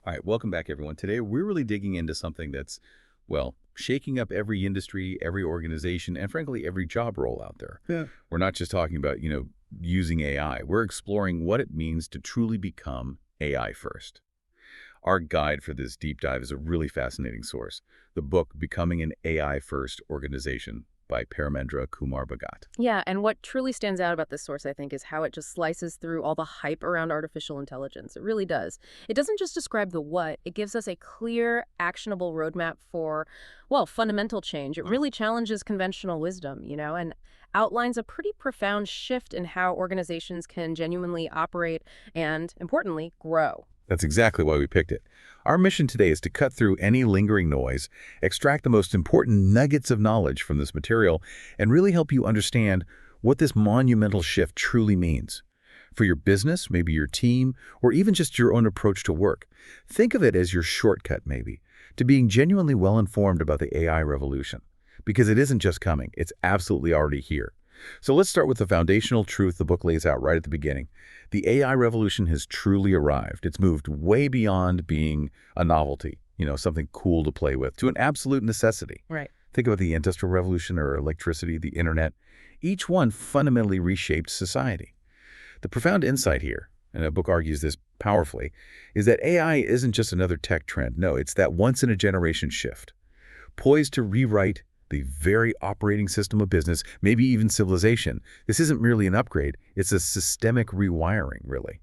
All right, welcome back, everyone. Today, we're really digging into something that's, well, shaking up every industry, every organization, and frankly, every job role out there. Yeah. We're not just talking about, using AI. We're exploring what it means to truly become AI first. Our guide for this deep dive is a really fascinating source, the book Becoming an AI First Organization by Paramendra Kumar Bhagat. Yeah, and what truly stands out about this source, I think, is how it just slices through all the hype around artificial intelligence. It really does. It doesn't just describe the what, it gives us a clear, actionable roadmap for, well, fundamental change. It really challenges conventional wisdom, and outlines a pretty profound shift in how organizations can genuinely operate and, importantly, grow. That's exactly why we picked it. Our mission today is to cut through any lingering noise, extract the most important nuggets of knowledge from this material, and really help you understand what this monumental shift truly means. For your business, maybe your team, or even just your own approach to work. Think of it as your shortcut, maybe, to being genuinely well-informed about the AI revolution. Because it isn't just coming, it's absolutely already here. So let's start with the foundational truth the book lays out right at the beginning. The AI revolution has truly arrived. It's moved way beyond being a novelty, something cool to play with, to an absolute necessity. Right. Think about the Industrial Revolution or electricity, the internet. Each one fundamentally reshaped society. The profound insight here, and the book argues this powerfully, is that AI isn't just another tech trend. No, it's that once-in-a-generation shift, poised to rewrite the very operating system of business, maybe even civilization. This isn't merely an upgrade, it's a systemic rewiring, really.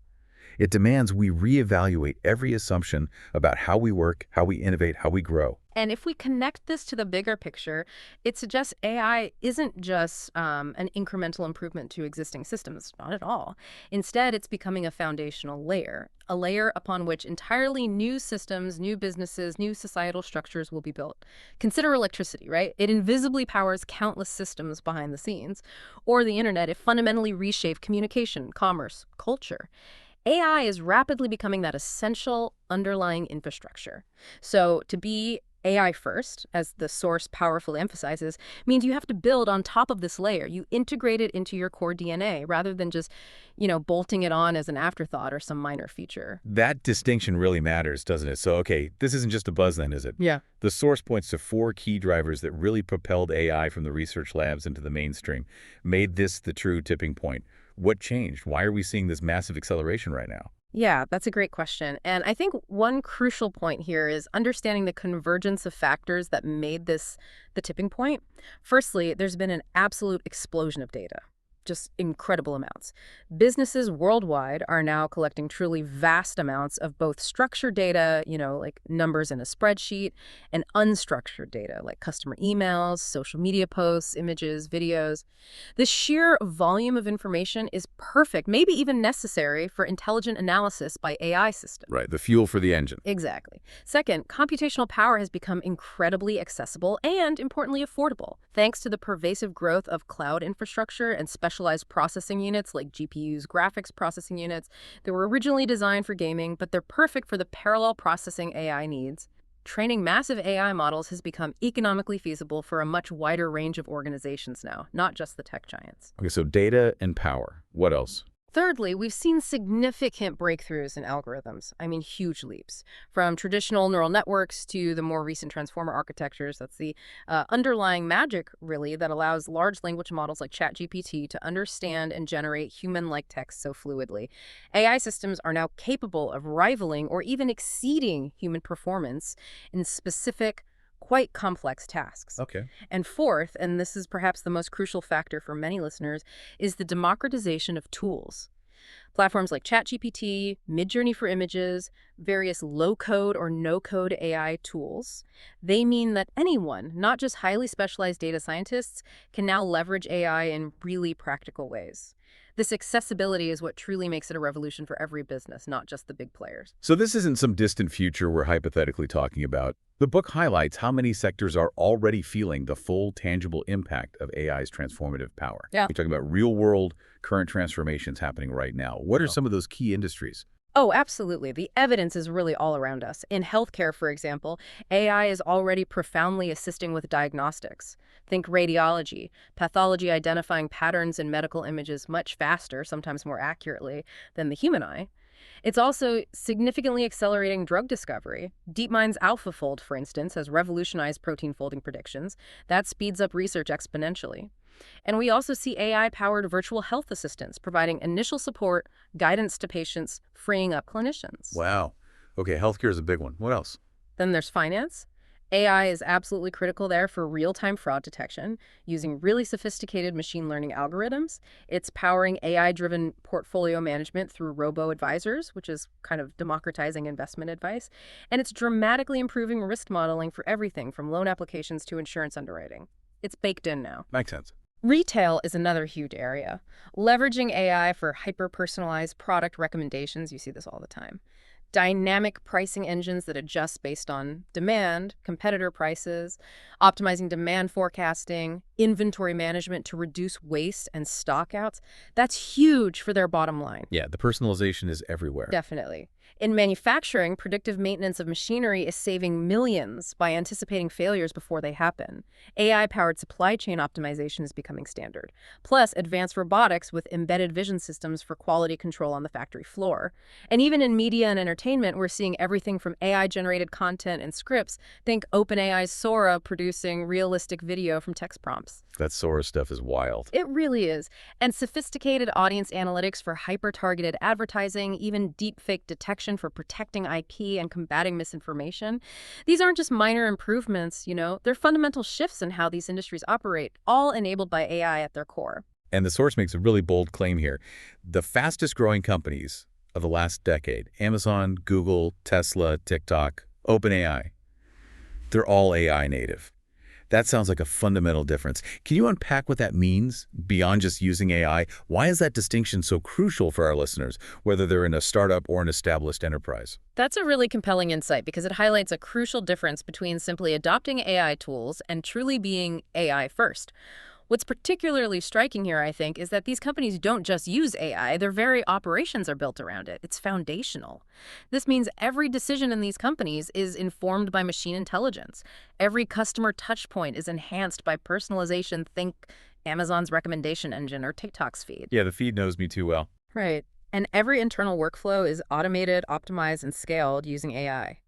It demands we reevaluate every assumption about how we work, how we innovate, how we grow. And if we connect this to the bigger picture, it suggests AI isn't just an incremental improvement to existing systems, not at all. Instead, it's becoming a foundational layer, a layer upon which entirely new systems, new businesses, new societal structures will be built. Consider electricity, right? It invisibly powers countless systems behind the scenes. Or the internet, it fundamentally reshaped communication, commerce, culture. AI is rapidly becoming that essential underlying infrastructure. So to be AI first, as the source powerfully emphasizes, means you have to build on top of this layer. You integrate it into your core DNA rather than just, bolting it on as an afterthought or some minor feature. That distinction really matters, doesn't it? So, okay, this isn't just a buzz then, is it? Yeah. The source points to 4 key drivers that really propelled AI from the research labs into the mainstream, made this the true tipping point. What changed? Why are we seeing this massive acceleration right now? Yeah, that's a great question. And I think one crucial point here is understanding the convergence of factors that made this the tipping point. Firstly, there's been an absolute explosion of data. Just incredible amounts. Businesses worldwide are now collecting truly vast amounts of both structured data, like numbers in a spreadsheet, and unstructured data, like customer emails, social media posts, images, videos. The sheer volume of information is perfect, maybe even necessary for intelligent analysis by AI systems. Right, the fuel for the engine. Exactly. Second, computational power has become incredibly accessible and, importantly, affordable, thanks to the pervasive growth of cloud infrastructure and specialized processing units like GPUs, graphics processing units. They were originally designed for gaming, but they're perfect for the parallel processing AI needs. Training massive AI models has become economically feasible for a much wider range of organizations now, not just the tech giants. Okay, so data and power. What else? Thirdly, we've seen significant breakthroughs in algorithms. I mean, huge leaps. From traditional neural networks to the more recent transformer architectures, that's the underlying magic, really, that allows large language models like ChatGPT to understand and generate human-like text so fluidly. AI systems are now capable of rivaling or even exceeding human performance in specific, quite complex tasks. Okay. And fourth, and this is perhaps the most crucial factor for many listeners, is the democratization of tools. Platforms like ChatGPT, Midjourney for images, various low-code or no-code AI tools, they mean that anyone, not just highly specialized data scientists, can now leverage AI in really practical ways. This accessibility is what truly makes it a revolution for every business, not just the big players. So this isn't some distant future we're hypothetically talking about. The book highlights how many sectors are already feeling the full, tangible impact of AI's transformative power. Yeah. We're talking about real-world, current transformations happening right now. What are Oh. some of those key industries? Oh, absolutely. The evidence is really all around us. In healthcare, for example, AI is already profoundly assisting with diagnostics. Think radiology, pathology identifying patterns in medical images much faster, sometimes more accurately, than the human eye. It's also significantly accelerating drug discovery. DeepMind's AlphaFold, for instance, has revolutionized protein folding predictions. That speeds up research exponentially. And we also see AI-powered virtual health assistants providing initial support, guidance to patients, freeing up clinicians. Wow. Okay, healthcare is a big one. What else? Then there's finance. AI is absolutely critical there for real-time fraud detection using really sophisticated machine learning algorithms. It's powering AI-driven portfolio management through robo-advisors, which is kind of democratizing investment advice. And it's dramatically improving risk modeling for everything from loan applications to insurance underwriting. It's baked in now. Makes sense. Retail is another huge area. Leveraging AI for hyper-personalized product recommendations, you see this all the time. Dynamic pricing engines that adjust based on demand, competitor prices, optimizing demand forecasting, inventory management to reduce waste and stockouts. That's huge for their bottom line. Yeah, the personalization is everywhere. Definitely. In manufacturing, predictive maintenance of machinery is saving millions by anticipating failures before they happen. AI-powered supply chain optimization is becoming standard. Plus, advanced robotics with embedded vision systems for quality control on the factory floor. And even in media and entertainment, we're seeing everything from AI-generated content and scripts. Think OpenAI's Sora producing realistic video from text prompts. That Sora stuff is wild. It really is. And sophisticated audience analytics for hyper-targeted advertising, even deepfake detection for protecting IP and combating misinformation. These aren't just minor improvements, they're fundamental shifts in how these industries operate, all enabled by AI at their core. And the source makes a really bold claim here. The fastest growing companies of the last decade, Amazon, Google, Tesla, TikTok, OpenAI, they're all AI native. That sounds like a fundamental difference. Can you unpack what that means beyond just using AI? Why is that distinction so crucial for our listeners, whether they're in a startup or an established enterprise? That's a really compelling insight because it highlights a crucial difference between simply adopting AI tools and truly being AI first. What's particularly striking here, I think, is that these companies don't just use AI, their very operations are built around it. It's foundational. This means every decision in these companies is informed by machine intelligence. Every customer touchpoint is enhanced by personalization. Think Amazon's recommendation engine or TikTok's feed. Yeah, the feed knows me too well. Right. And every internal workflow is automated, optimized, and scaled using AI.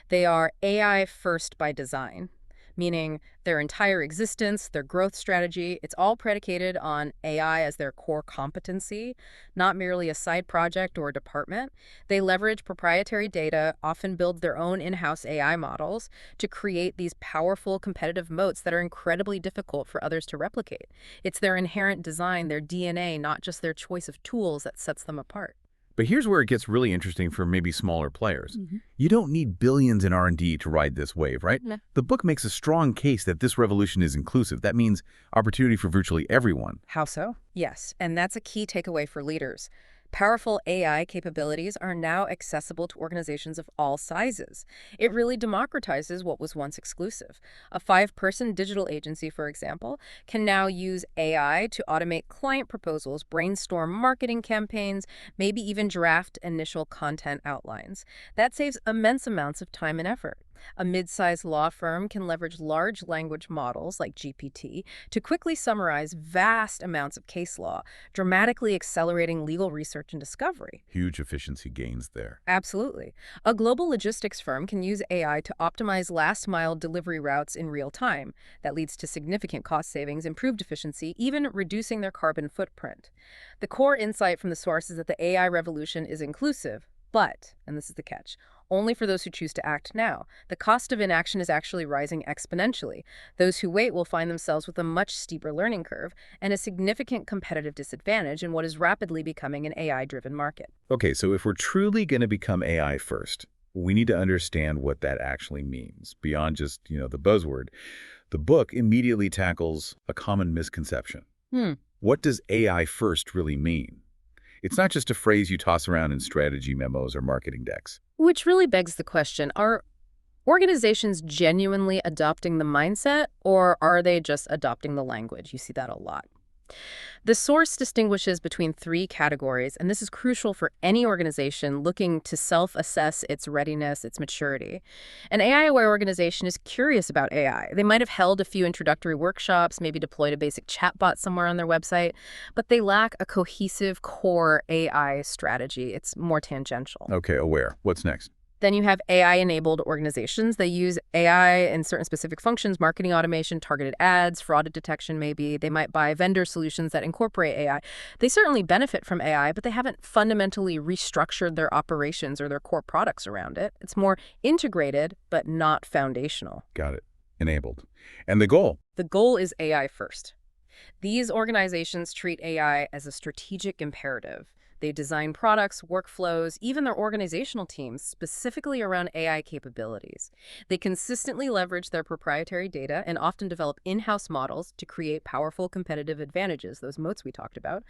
They are AI first by design, meaning their entire existence, their growth strategy, it's all predicated on AI as their core competency, not merely a side project or a department. They leverage proprietary data, often build their own in-house AI models to create these powerful competitive moats that are incredibly difficult for others to replicate. It's their inherent design, their DNA, not just their choice of tools that sets them apart. But here's where it gets really interesting for maybe smaller players. You don't need billions in R&D to ride this wave, right? No. The book makes a strong case that this revolution is inclusive. That means opportunity for virtually everyone. How so? Yes, and that's a key takeaway for leaders. Powerful AI capabilities are now accessible to organizations of all sizes. It really democratizes what was once exclusive. A 5-person digital agency, for example, can now use AI to automate client proposals, brainstorm marketing campaigns, maybe even draft initial content outlines. That saves immense amounts of time and effort. A mid-sized law firm can leverage large language models like GPT to quickly summarize vast amounts of case law, dramatically accelerating legal research and discovery. Huge efficiency gains there. Absolutely. A global logistics firm can use AI to optimize last-mile delivery routes in real time. That leads to significant cost savings, improved efficiency, even reducing their carbon footprint. The core insight from the source is that the AI revolution is inclusive, but, and this is the catch, only for those who choose to act now. The cost of inaction is actually rising exponentially. Those who wait will find themselves with a much steeper learning curve and a significant competitive disadvantage in what is rapidly becoming an AI-driven market. Okay, so if we're truly going to become AI first, we need to understand what that actually means, beyond just, the buzzword. The book immediately tackles a common misconception. What does AI first really mean? It's not just a phrase you toss around in strategy memos or marketing decks. Which really begs the question, are organizations genuinely adopting the mindset, or are they just adopting the language? You see that a lot. The source distinguishes between three categories, and this is crucial for any organization looking to self-assess its readiness, its maturity. An AI-aware organization is curious about AI. They might have held a few introductory workshops, maybe deployed a basic chatbot somewhere on their website, but they lack a cohesive core AI strategy. It's more tangential. Okay, aware. What's next? Then you have AI-enabled organizations. They use AI in certain specific functions, marketing automation, targeted ads, fraud detection maybe. They might buy vendor solutions that incorporate AI. They certainly benefit from AI, but they haven't fundamentally restructured their operations or their core products around it. It's more integrated, but not foundational. Got it. Enabled. And the goal? The goal is AI first. These organizations treat AI as a strategic imperative. They design products, workflows, even their organizational teams specifically around AI capabilities. They consistently leverage their proprietary data and often develop in-house models to create powerful competitive advantages, those moats we talked about.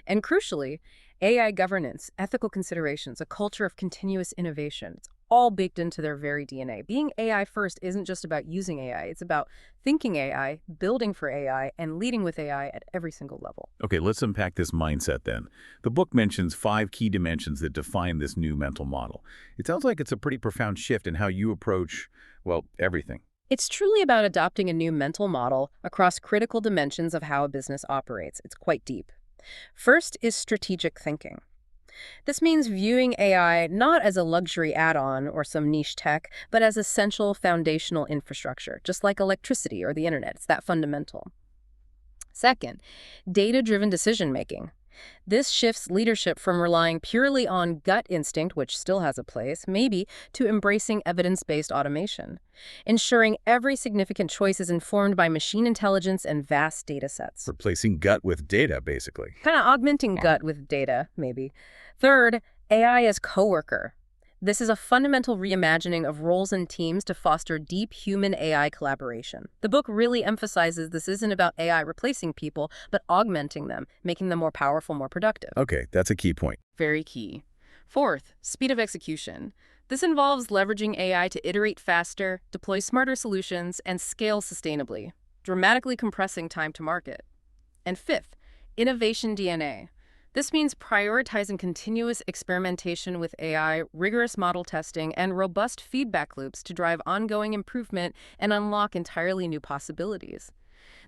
And crucially, AI governance, ethical considerations, a culture of continuous innovation. It's all baked into their very DNA. Being AI first isn't just about using AI. It's about thinking AI, building for AI, and leading with AI at every single level. Okay, let's unpack this mindset then. The book mentions 5 key dimensions that define this new mental model. It sounds like it's a pretty profound shift in how you approach, well, everything. It's truly about adopting a new mental model across critical dimensions of how a business operates. It's quite deep. First is strategic thinking. This means viewing AI not as a luxury add-on or some niche tech, but as essential foundational infrastructure, just like electricity or the internet. It's that fundamental. Second, data-driven decision-making. This shifts leadership from relying purely on gut instinct, which still has a place, maybe, to embracing evidence-based automation, ensuring every significant choice is informed by machine intelligence and vast data sets. Replacing gut with data, basically. Kind of augmenting gut with data, maybe. Third, AI as coworker. This is a fundamental reimagining of roles and teams to foster deep human-AI collaboration. The book really emphasizes this isn't about AI replacing people, but augmenting them, making them more powerful, more productive. Okay, that's a key point. Very key. Fourth, speed of execution. This involves leveraging AI to iterate faster, deploy smarter solutions, and scale sustainably, dramatically compressing time to market. And fifth, innovation DNA. This means prioritizing continuous experimentation with AI, rigorous model testing, and robust feedback loops to drive ongoing improvement and unlock entirely new possibilities.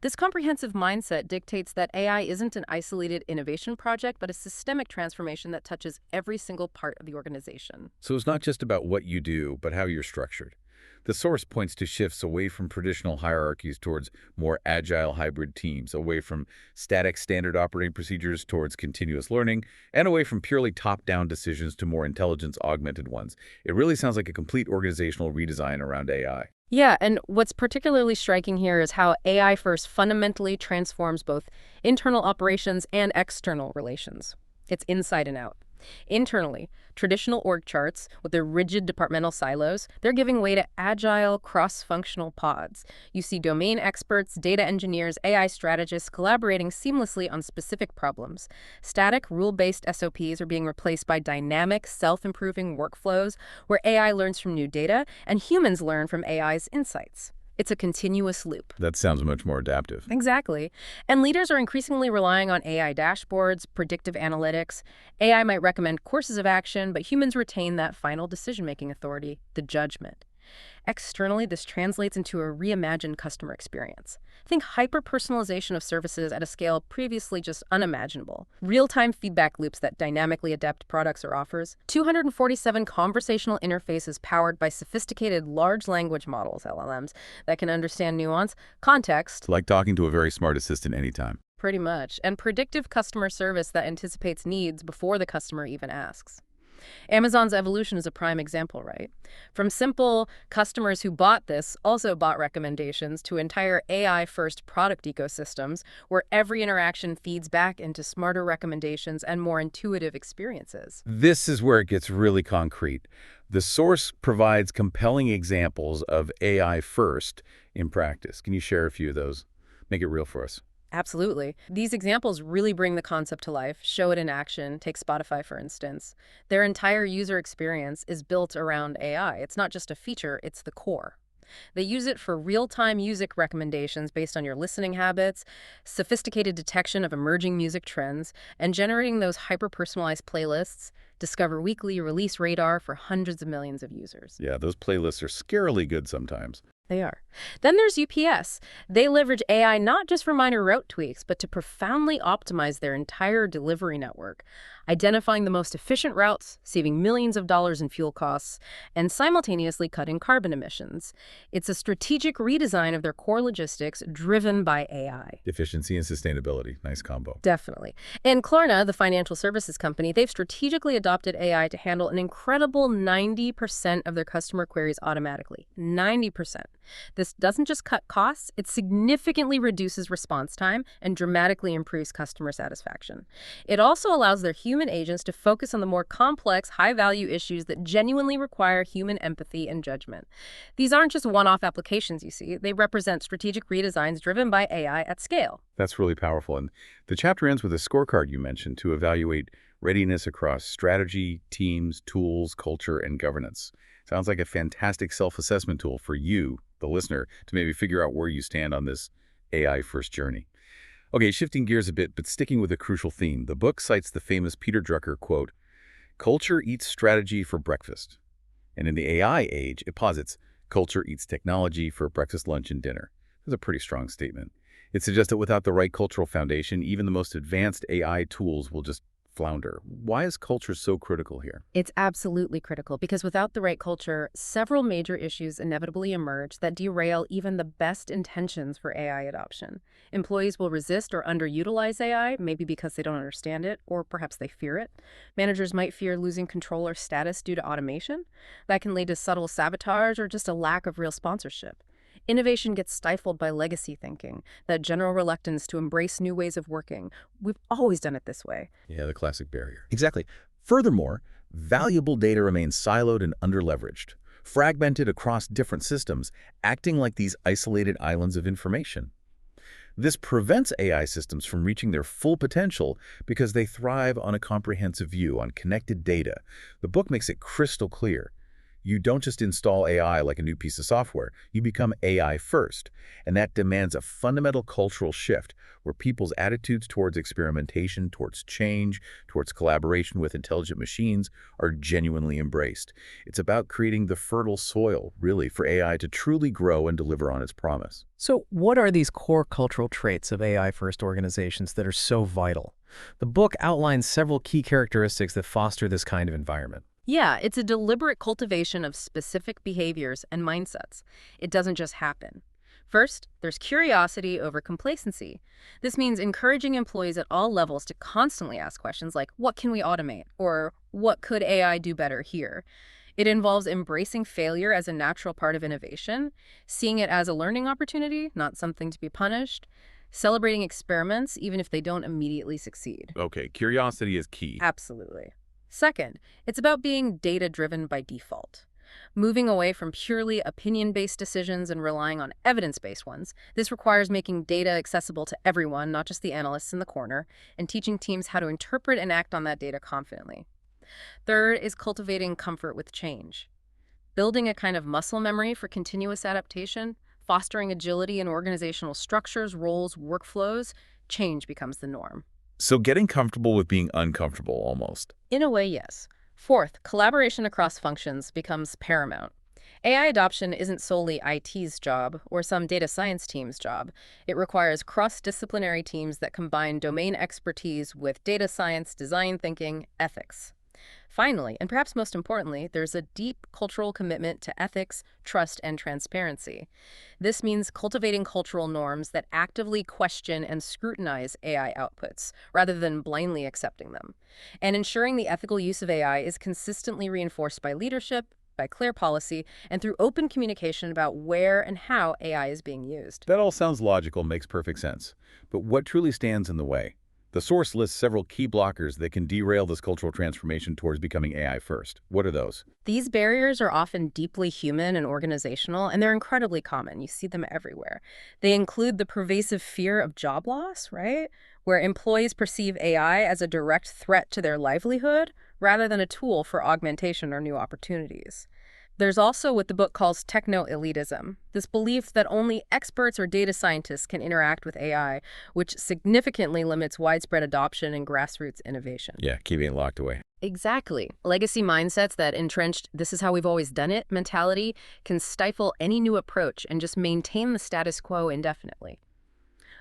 This comprehensive mindset dictates that AI isn't an isolated innovation project, but a systemic transformation that touches every single part of the organization. So it's not just about what you do, but how you're structured. The source points to shifts away from traditional hierarchies towards more agile hybrid teams, away from static standard operating procedures towards continuous learning, and away from purely top-down decisions to more intelligence-augmented ones. It really sounds like a complete organizational redesign around AI. Yeah, and what's particularly striking here is how AI first fundamentally transforms both internal operations and external relations. It's inside and out. Internally, traditional org charts with their rigid departmental silos, they're giving way to agile, cross-functional pods. You see domain experts, data engineers, AI strategists collaborating seamlessly on specific problems. Static, rule-based SOPs are being replaced by dynamic, self-improving workflows where AI learns from new data and humans learn from AI's insights. It's a continuous loop. That sounds much more adaptive. Exactly. And leaders are increasingly relying on AI dashboards, predictive analytics. AI might recommend courses of action, but humans retain that final decision-making authority, the judgment. Externally, this translates into a reimagined customer experience. Think hyper-personalization of services at a scale previously just unimaginable. Real-time feedback loops that dynamically adapt products or offers. 247 conversational interfaces powered by sophisticated large language models, LLMs, that can understand nuance, context. Like talking to a very smart assistant anytime. Pretty much. And predictive customer service that anticipates needs before the customer even asks. Amazon's evolution is a prime example, right? From simple customers who bought this, also bought recommendations, to entire AI-first product ecosystems where every interaction feeds back into smarter recommendations and more intuitive experiences. This is where it gets really concrete. The source provides compelling examples of AI first in practice. Can you share a few of those? Make it real for us. Absolutely. These examples really bring the concept to life, show it in action. Take Spotify, for instance. Their entire user experience is built around AI. It's not just a feature, it's the core. They use it for real-time music recommendations based on your listening habits, sophisticated detection of emerging music trends, and generating those hyper-personalized playlists. Discover Weekly, Release Radar for hundreds of millions of users. Yeah, those playlists are scarily good sometimes. They are. Then there's UPS. They leverage AI not just for minor route tweaks, but to profoundly optimize their entire delivery network, identifying the most efficient routes, saving millions of dollars in fuel costs, and simultaneously cutting carbon emissions. It's a strategic redesign of their core logistics driven by AI. Efficiency and sustainability. Nice combo. Definitely. And Klarna, the financial services company, they've strategically adopted AI to handle an incredible 90% of their customer queries automatically. 90%. This doesn't just cut costs, it significantly reduces response time and dramatically improves customer satisfaction. It also allows their human agents to focus on the more complex, high-value issues that genuinely require human empathy and judgment. These aren't just one-off applications, you see. They represent strategic redesigns driven by AI at scale. That's really powerful. And the chapter ends with a scorecard you mentioned to evaluate readiness across strategy, teams, tools, culture, and governance. Sounds like a fantastic self-assessment tool for you, the listener, to maybe figure out where you stand on this AI-first journey. Okay, shifting gears a bit, but sticking with a crucial theme, the book cites the famous Peter Drucker quote, "Culture eats strategy for breakfast." And in the AI age, it posits, "Culture eats technology for breakfast, lunch, and dinner." That's a pretty strong statement. It suggests that without the right cultural foundation, even the most advanced AI tools will just flounder. Why is culture so critical here? It's absolutely critical because without the right culture, several major issues inevitably emerge that derail even the best intentions for AI adoption. Employees will resist or underutilize AI, maybe because they don't understand it, or perhaps they fear it. Managers might fear losing control or status due to automation. That can lead to subtle sabotage or just a lack of real sponsorship. Innovation gets stifled by legacy thinking, that general reluctance to embrace new ways of working. We've always done it this way. Yeah, the classic barrier. Exactly. Furthermore, valuable data remains siloed and underleveraged, fragmented across different systems, acting like these isolated islands of information. This prevents AI systems from reaching their full potential because they thrive on a comprehensive view, on connected data. The book makes it crystal clear. You don't just install AI like a new piece of software. You become AI first. And that demands a fundamental cultural shift where people's attitudes towards experimentation, towards change, towards collaboration with intelligent machines are genuinely embraced. It's about creating the fertile soil, really, for AI to truly grow and deliver on its promise. So what are these core cultural traits of AI-first organizations that are so vital? The book outlines several key characteristics that foster this kind of environment. Yeah, it's a deliberate cultivation of specific behaviors and mindsets. It doesn't just happen. First, there's curiosity over complacency. This means encouraging employees at all levels to constantly ask questions like, what can we automate? Or what could AI do better here? It involves embracing failure as a natural part of innovation, seeing it as a learning opportunity, not something to be punished, celebrating experiments even if they don't immediately succeed. Okay, curiosity is key. Absolutely. Second, it's about being data-driven by default. Moving away from purely opinion-based decisions and relying on evidence-based ones, this requires making data accessible to everyone, not just the analysts in the corner, and teaching teams how to interpret and act on that data confidently. Third is cultivating comfort with change. Building a kind of muscle memory for continuous adaptation, fostering agility in organizational structures, roles, workflows, change becomes the norm. So getting comfortable with being uncomfortable, almost. In a way, yes. Fourth, collaboration across functions becomes paramount. AI adoption isn't solely IT's job or some data science team's job. It requires cross-disciplinary teams that combine domain expertise with data science, design thinking, ethics. Finally, and perhaps most importantly, there's a deep cultural commitment to ethics, trust, and transparency. This means cultivating cultural norms that actively question and scrutinize AI outputs, rather than blindly accepting them, and ensuring the ethical use of AI is consistently reinforced by leadership, by clear policy, and through open communication about where and how AI is being used. That all sounds logical, makes perfect sense. But what truly stands in the way? The source lists several key blockers that can derail this cultural transformation towards becoming AI first. What are those? These barriers are often deeply human and organizational, and they're incredibly common. You see them everywhere. They include the pervasive fear of job loss, right? Where employees perceive AI as a direct threat to their livelihood rather than a tool for augmentation or new opportunities. There's also what the book calls techno-elitism, this belief that only experts or data scientists can interact with AI, which significantly limits widespread adoption and grassroots innovation. Yeah, keeping it locked away. Exactly. Legacy mindsets, that entrenched "this is how we've always done it" mentality, can stifle any new approach and just maintain the status quo indefinitely.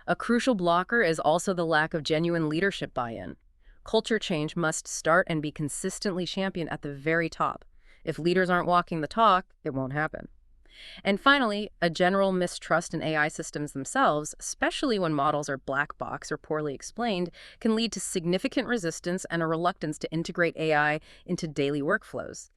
A crucial blocker is also the lack of genuine leadership buy-in. Culture change must start and be consistently championed at the very top. If leaders aren't walking the talk, it won't happen. And finally, a general mistrust in AI systems themselves, especially when models are black box or poorly explained, can lead to significant resistance and a reluctance to integrate AI into daily workflows.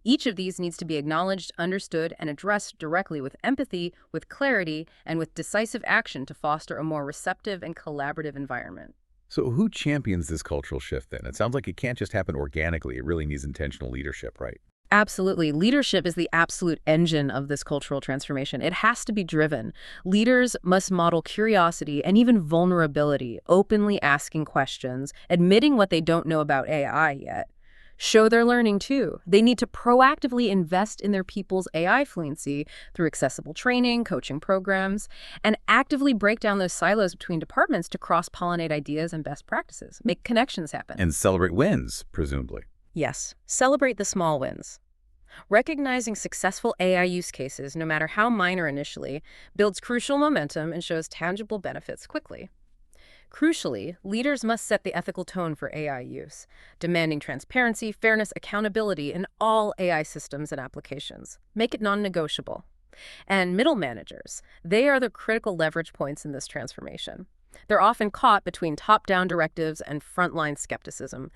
Each of these needs to be acknowledged, understood, and addressed directly with empathy, with clarity, and with decisive action to foster a more receptive and collaborative environment. So who champions this cultural shift then? It sounds like it can't just happen organically. It really needs intentional leadership, right? Absolutely. Leadership is the absolute engine of this cultural transformation. It has to be driven. Leaders must model curiosity and even vulnerability, openly asking questions, admitting what they don't know about AI yet. Show they're learning too. They need to proactively invest in their people's AI fluency through accessible training, coaching programs, and actively break down those silos between departments to cross-pollinate ideas and best practices, make connections happen. And celebrate wins, presumably. Yes, celebrate the small wins. Recognizing successful AI use cases, no matter how minor initially, builds crucial momentum and shows tangible benefits quickly. Crucially, leaders must set the ethical tone for AI use, demanding transparency, fairness, accountability in all AI systems and applications. Make it non-negotiable. And middle managers, they are the critical leverage points in this transformation. They're often caught between top-down directives and frontline skepticism.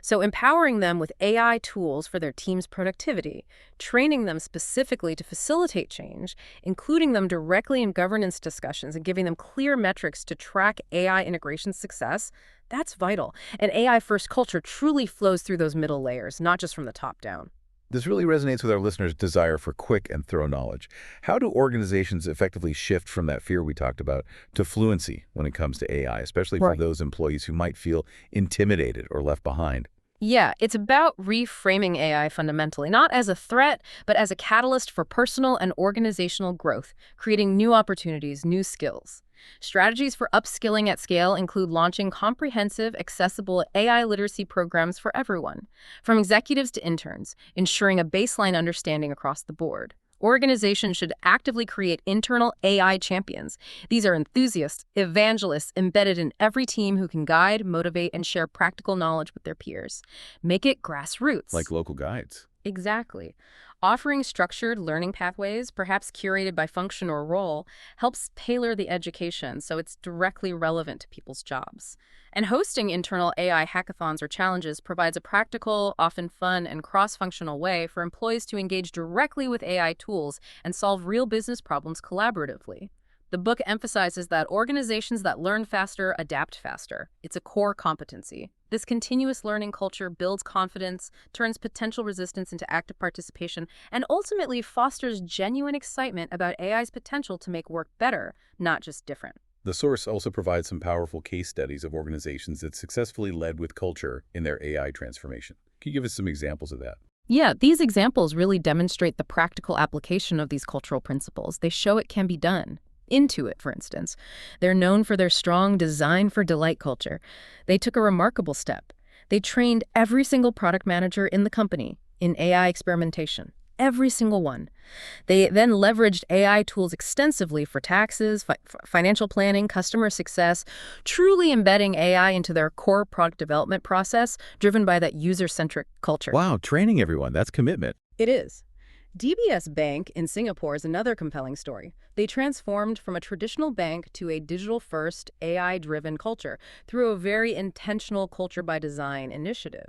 So empowering them with AI tools for their team's productivity, training them specifically to facilitate change, including them directly in governance discussions, and giving them clear metrics to track AI integration success, that's vital. An AI-first culture truly flows through those middle layers, not just from the top down. This really resonates with our listeners' desire for quick and thorough knowledge. How do organizations effectively shift from that fear we talked about to fluency when it comes to AI, especially for those employees who might feel intimidated or left behind? Yeah, it's about reframing AI fundamentally, not as a threat, but as a catalyst for personal and organizational growth, creating new opportunities, new skills. Strategies for upskilling at scale include launching comprehensive, accessible AI literacy programs for everyone, from executives to interns, ensuring a baseline understanding across the board. Organizations should actively create internal AI champions. These are enthusiasts, evangelists embedded in every team who can guide, motivate, and share practical knowledge with their peers. Make it grassroots. Like local guides. Exactly. Offering structured learning pathways, perhaps curated by function or role, helps tailor the education so it's directly relevant to people's jobs. And hosting internal AI hackathons or challenges provides a practical, often fun, and cross-functional way for employees to engage directly with AI tools and solve real business problems collaboratively. The book emphasizes that organizations that learn faster adapt faster. It's a core competency. This continuous learning culture builds confidence, turns potential resistance into active participation, and ultimately fosters genuine excitement about AI's potential to make work better, not just different. The source also provides some powerful case studies of organizations that successfully led with culture in their AI transformation. Can you give us some examples of that? Yeah, these examples really demonstrate the practical application of these cultural principles. They show it can be done. Intuit, for instance. They're known for their strong design for delight culture. They took a remarkable step. They trained every single product manager in the company in AI experimentation. Every single one. They then leveraged AI tools extensively for taxes, financial planning, customer success, truly embedding AI into their core product development process, driven by that user-centric culture. Wow, training everyone. That's commitment. It is. DBS Bank in Singapore is another compelling story. They transformed from a traditional bank to a digital-first, AI-driven culture through a very intentional culture by design initiative.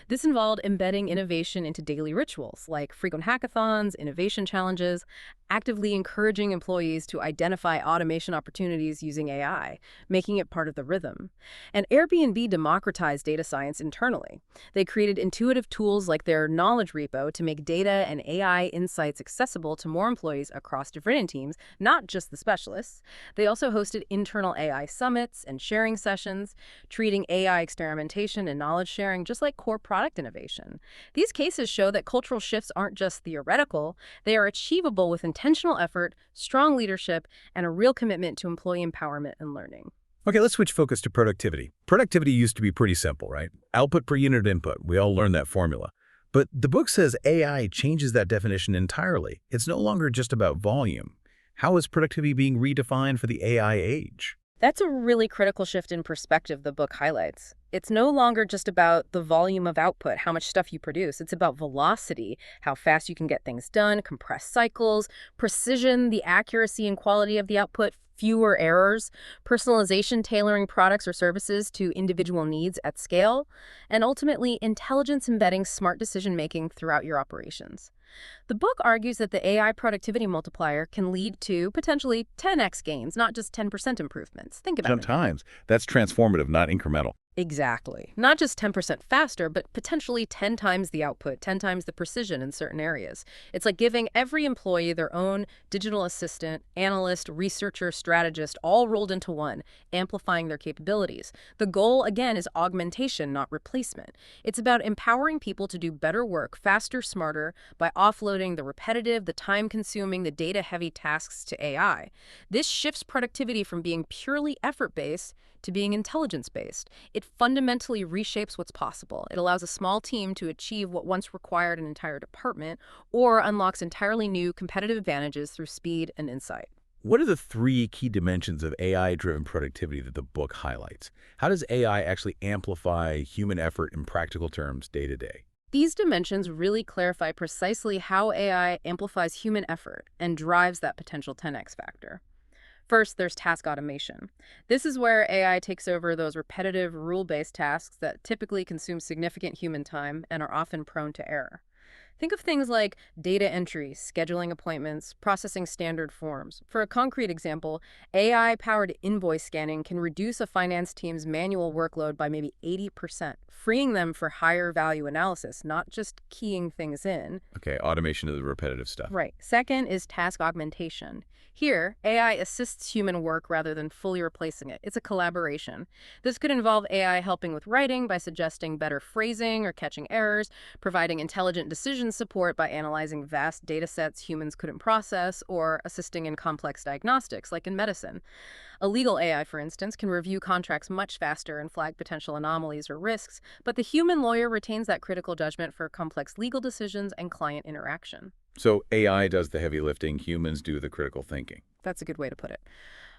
This involved embedding innovation into daily rituals like frequent hackathons, innovation challenges, actively encouraging employees to identify automation opportunities using AI, making it part of the rhythm. And Airbnb democratized data science internally. They created intuitive tools like their knowledge repo to make data and AI insights accessible to more employees across different teams, not just the specialists. They also hosted internal AI summits and sharing sessions, treating AI experimentation and knowledge sharing just like core product innovation. These cases show that cultural shifts aren't just theoretical, they are achievable with intentional effort, strong leadership, and a real commitment to employee empowerment and learning. Okay, let's switch focus to productivity. Productivity used to be pretty simple, right? Output per unit input. We all learned that formula. But the book says AI changes that definition entirely. It's no longer just about volume. How is productivity being redefined for the AI age? That's a really critical shift in perspective the book highlights. It's no longer just about the volume of output, how much stuff you produce. It's about velocity, how fast you can get things done, compressed cycles, precision, the accuracy and quality of the output, fewer errors, personalization, tailoring products or services to individual needs at scale, and ultimately intelligence embedding smart decision-making throughout your operations. The book argues that the AI productivity multiplier can lead to potentially 10x gains, not just 10% improvements. Think about it. Sometimes that's transformative, not incremental. Exactly. Not just 10% faster, but potentially 10 times the output, 10 times the precision in certain areas. It's like giving every employee their own digital assistant, analyst, researcher, strategist, all rolled into one, amplifying their capabilities. The goal, again, is augmentation, not replacement. It's about empowering people to do better work, faster, smarter, by offloading the repetitive, the time-consuming, the data-heavy tasks to AI. This shifts productivity from being purely effort-based to being intelligence-based. It fundamentally reshapes what's possible. It allows a small team to achieve what once required an entire department, or unlocks entirely new competitive advantages through speed and insight. What are the 3 key dimensions of AI-driven productivity that the book highlights? How does AI actually amplify human effort in practical terms day to day? These dimensions really clarify precisely how AI amplifies human effort and drives that potential 10x factor. First, there's task automation. This is where AI takes over those repetitive, rule-based tasks that typically consume significant human time and are often prone to error. Think of things like data entry, scheduling appointments, processing standard forms. For a concrete example, AI-powered invoice scanning can reduce a finance team's manual workload by maybe 80%, freeing them for higher value analysis, not just keying things in. Okay, automation of the repetitive stuff. Right. Second is task augmentation. Here, AI assists human work rather than fully replacing it. It's a collaboration. This could involve AI helping with writing by suggesting better phrasing or catching errors, providing intelligent decision support by analyzing vast data sets humans couldn't process, or assisting in complex diagnostics, like in medicine. A legal AI, for instance, can review contracts much faster and flag potential anomalies or risks, but the human lawyer retains that critical judgment for complex legal decisions and client interaction. So AI does the heavy lifting, humans do the critical thinking. That's a good way to put it.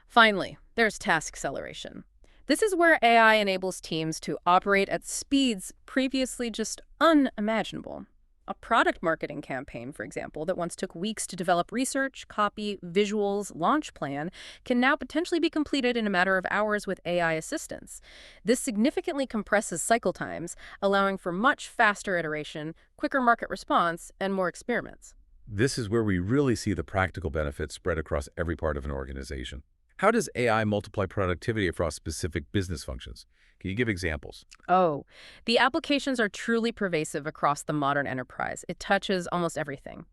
Finally, there's task acceleration. This is where AI enables teams to operate at speeds previously just unimaginable. A product marketing campaign, for example, that once took weeks to develop research, copy, visuals, launch plan, can now potentially be completed in a matter of hours with AI assistance. This significantly compresses cycle times, allowing for much faster iteration, quicker market response, and more experiments. This is where we really see the practical benefits spread across every part of an organization. How does AI multiply productivity across specific business functions? Can you give examples? Oh, the applications are truly pervasive across the modern enterprise. It touches almost everything.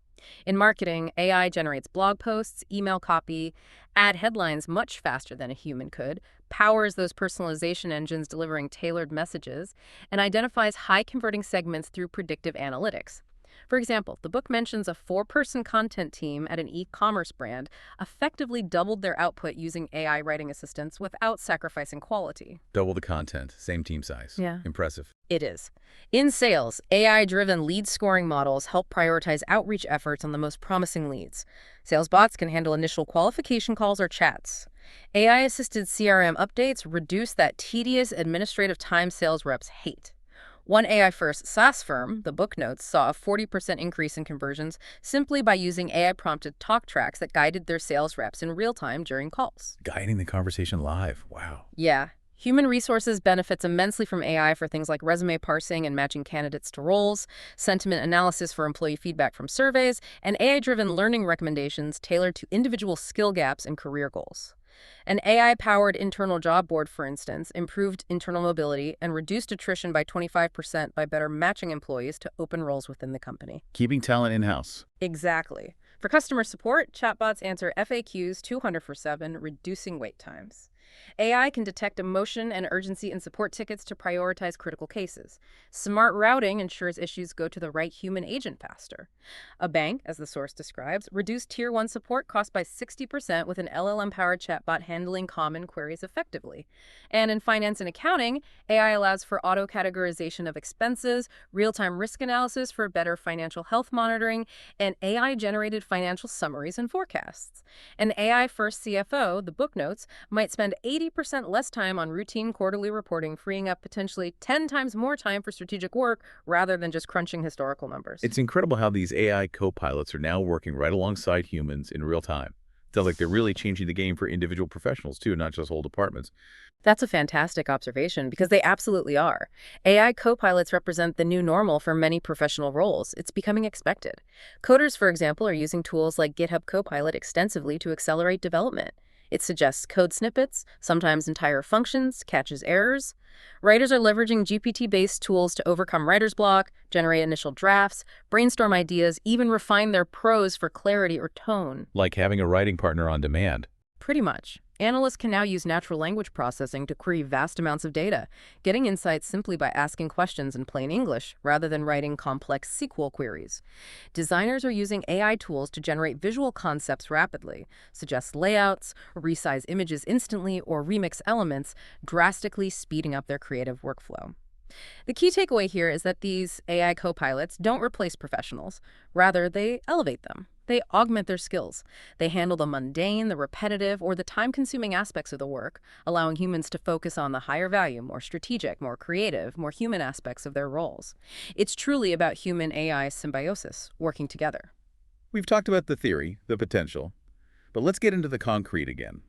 In marketing, AI generates blog posts, email copy, ad headlines much faster than a human could, powers those personalization engines delivering tailored messages, and identifies high-converting segments through predictive analytics. For example, the book mentions a 4-person content team at an e-commerce brand effectively doubled their output using AI writing assistants without sacrificing quality. Double the content, same team size. Yeah. Impressive. It is. In sales, AI-driven lead scoring models help prioritize outreach efforts on the most promising leads. Sales bots can handle initial qualification calls or chats. AI-assisted CRM updates reduce that tedious administrative time sales reps hate. One AI-first SaaS firm, the book notes, saw a 40% increase in conversions simply by using AI-prompted talk tracks that guided their sales reps in real time during calls. Guiding the conversation live. Wow. Yeah. Human resources benefits immensely from AI for things like resume parsing and matching candidates to roles, sentiment analysis for employee feedback from surveys, and AI-driven learning recommendations tailored to individual skill gaps and career goals. An AI-powered internal job board, for instance, improved internal mobility and reduced attrition by 25% by better matching employees to open roles within the company. Keeping talent in-house. Exactly. For customer support, chatbots answer FAQs 24/7, reducing wait times. AI can detect emotion and urgency in support tickets to prioritize critical cases. Smart routing ensures issues go to the right human agent faster. A bank, as the source describes, reduced Tier 1 support costs by 60% with an LLM-powered chatbot handling common queries effectively. And in finance and accounting, AI allows for auto-categorization of expenses, real-time risk analysis for better financial health monitoring, and AI-generated financial summaries and forecasts. An AI-first CFO, the book notes, might spend 80% less time on routine quarterly reporting, freeing up potentially 10 times more time for strategic work rather than just crunching historical numbers. It's incredible how these AI co-pilots are now working right alongside humans in real time. Sounds like they're really changing the game for individual professionals too, not just whole departments. That's a fantastic observation because they absolutely are. AI co-pilots represent the new normal for many professional roles. It's becoming expected. Coders, for example, are using tools like GitHub Copilot extensively to accelerate development. It suggests code snippets, sometimes entire functions, catches errors. Writers are leveraging GPT-based tools to overcome writer's block, generate initial drafts, brainstorm ideas, even refine their prose for clarity or tone. Like having a writing partner on demand. Pretty much. Analysts can now use natural language processing to query vast amounts of data, getting insights simply by asking questions in plain English rather than writing complex SQL queries. Designers are using AI tools to generate visual concepts rapidly, suggest layouts, resize images instantly, or remix elements, drastically speeding up their creative workflow. The key takeaway here is that these AI co-pilots don't replace professionals. Rather, they elevate them. They augment their skills. They handle the mundane, the repetitive, or the time-consuming aspects of the work, allowing humans to focus on the higher value, more strategic, more creative, more human aspects of their roles. It's truly about human-AI symbiosis, working together. We've talked about the theory, the potential, but let's get into the concrete again.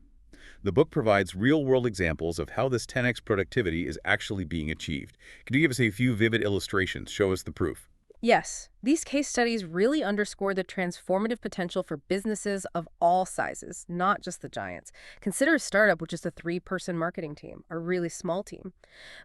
The book provides real-world examples of how this 10x productivity is actually being achieved. Can you give us a few vivid illustrations? Show us the proof. Yes, these case studies really underscore the transformative potential for businesses of all sizes, not just the giants. Consider a startup with just a 3-person marketing team, a really small team.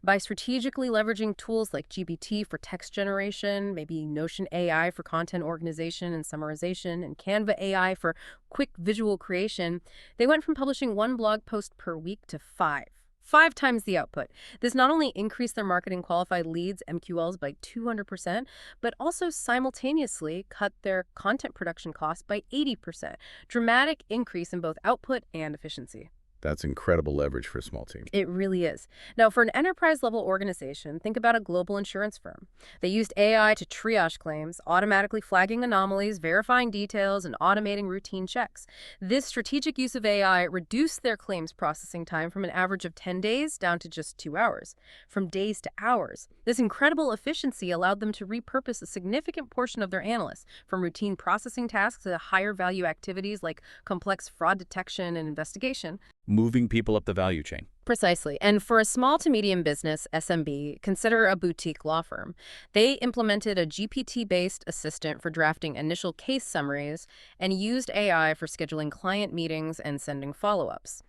By strategically leveraging tools like GPT for text generation, maybe Notion AI for content organization and summarization, and Canva AI for quick visual creation, they went from publishing 1 blog post per week to 5. 5 times the output. This not only increased their marketing qualified leads, MQLs, by 200%, but also simultaneously cut their content production costs by 80%. Dramatic increase in both output and efficiency. That's incredible leverage for a small team. It really is. Now, for an enterprise-level organization, think about a global insurance firm. They used AI to triage claims, automatically flagging anomalies, verifying details, and automating routine checks. This strategic use of AI reduced their claims processing time from an average of 10 days down to just 2 hours, from days to hours. This incredible efficiency allowed them to repurpose a significant portion of their analysts, from routine processing tasks to higher-value activities like complex fraud detection and investigation. Moving people up the value chain. Precisely. And for a small to medium business, SMB, consider a boutique law firm. They implemented a GPT-based assistant for drafting initial case summaries and used AI for scheduling client meetings and sending follow-ups.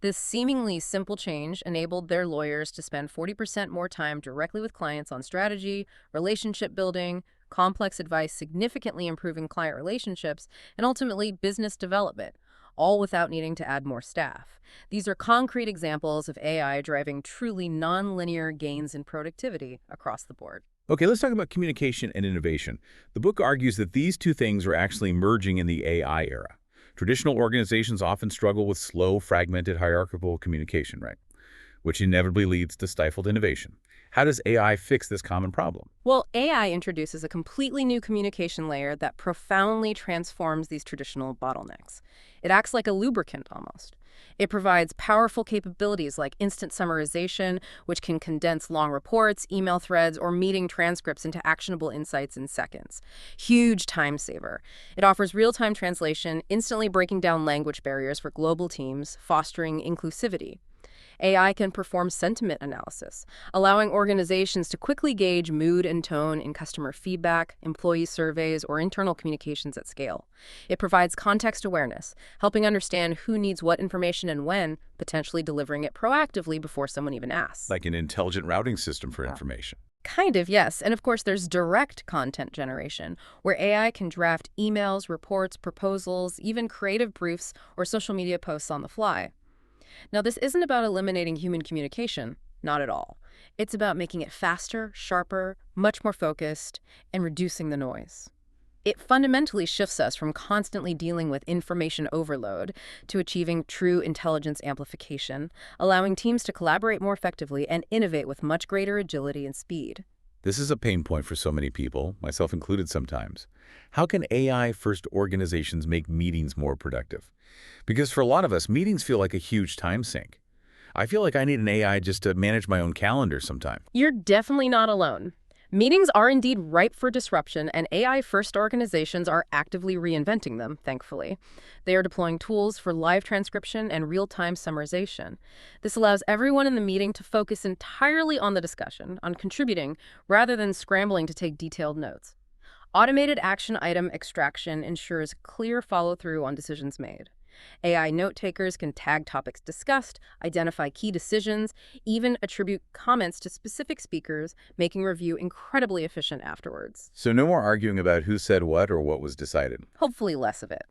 This seemingly simple change enabled their lawyers to spend 40% more time directly with clients on strategy, relationship building, complex advice, significantly improving client relationships, and ultimately business development, all without needing to add more staff. These are concrete examples of AI driving truly nonlinear gains in productivity across the board. Okay, let's talk about communication and innovation. The book argues that these two things are actually merging in the AI era. Traditional organizations often struggle with slow, fragmented, hierarchical communication, right? Which inevitably leads to stifled innovation. How does AI fix this common problem? Well, AI introduces a completely new communication layer that profoundly transforms these traditional bottlenecks. It acts like a lubricant almost. It provides powerful capabilities like instant summarization, which can condense long reports, email threads, or meeting transcripts into actionable insights in seconds. Huge time saver. It offers real-time translation, instantly breaking down language barriers for global teams, fostering inclusivity. AI can perform sentiment analysis, allowing organizations to quickly gauge mood and tone in customer feedback, employee surveys, or internal communications at scale. It provides context awareness, helping understand who needs what information and when, potentially delivering it proactively before someone even asks. Like an intelligent routing system for information. Kind of, yes. And of course, there's direct content generation, where AI can draft emails, reports, proposals, even creative briefs or social media posts on the fly. Now, this isn't about eliminating human communication, not at all. It's about making it faster, sharper, much more focused, and reducing the noise. It fundamentally shifts us from constantly dealing with information overload to achieving true intelligence amplification, allowing teams to collaborate more effectively and innovate with much greater agility and speed. This is a pain point for so many people, myself included sometimes. How can AI-first organizations make meetings more productive? Because for a lot of us, meetings feel like a huge time sink. I feel like I need an AI just to manage my own calendar sometime. You're definitely not alone. Meetings are indeed ripe for disruption, and AI-first organizations are actively reinventing them, thankfully. They are deploying tools for live transcription and real-time summarization. This allows everyone in the meeting to focus entirely on the discussion, on contributing, rather than scrambling to take detailed notes. Automated action item extraction ensures clear follow-through on decisions made. AI note-takers can tag topics discussed, identify key decisions, even attribute comments to specific speakers, making review incredibly efficient afterwards. So no more arguing about who said what or what was decided. Hopefully less of it.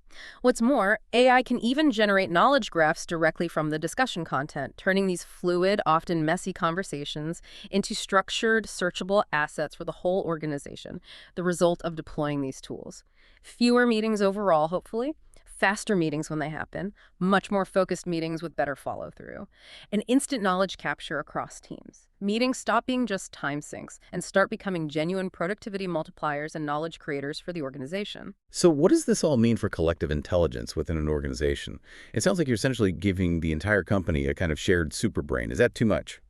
What's more, AI can even generate knowledge graphs directly from the discussion content, turning these fluid, often messy conversations into structured, searchable assets for the whole organization, the result of deploying these tools. Fewer meetings overall, hopefully. Faster meetings when they happen, much more focused meetings with better follow-through, and instant knowledge capture across teams. Meetings stop being just time sinks and start becoming genuine productivity multipliers and knowledge creators for the organization. So what does this all mean for collective intelligence within an organization? It sounds like you're essentially giving the entire company a kind of shared superbrain. Is that too much?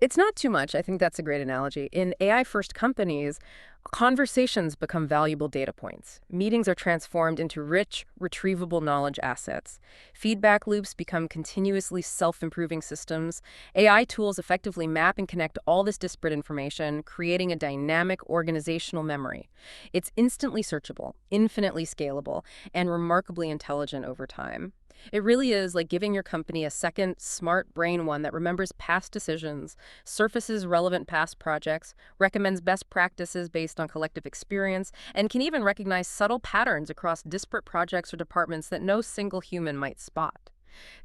It's not too much. I think that's a great analogy. In AI-first companies, conversations become valuable data points. Meetings are transformed into rich, retrievable knowledge assets. Feedback loops become continuously self-improving systems. AI tools effectively map and connect all this disparate information, creating a dynamic organizational memory. It's instantly searchable, infinitely scalable, and remarkably intelligent over time. It really is like giving your company a second, smart brain one that remembers past decisions, surfaces relevant past projects, recommends best practices based on collective experience, and can even recognize subtle patterns across disparate projects or departments that no single human might spot.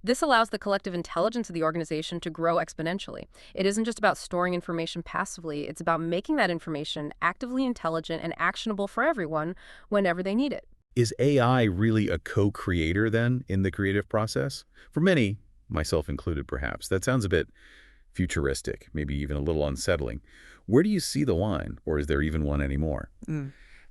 This allows the collective intelligence of the organization to grow exponentially. It isn't just about storing information passively, it's about making that information actively intelligent and actionable for everyone whenever they need it. Is AI really a co-creator then in the creative process? For many, myself included perhaps, that sounds a bit futuristic, maybe even a little unsettling. Where do you see the line, or is there even one anymore?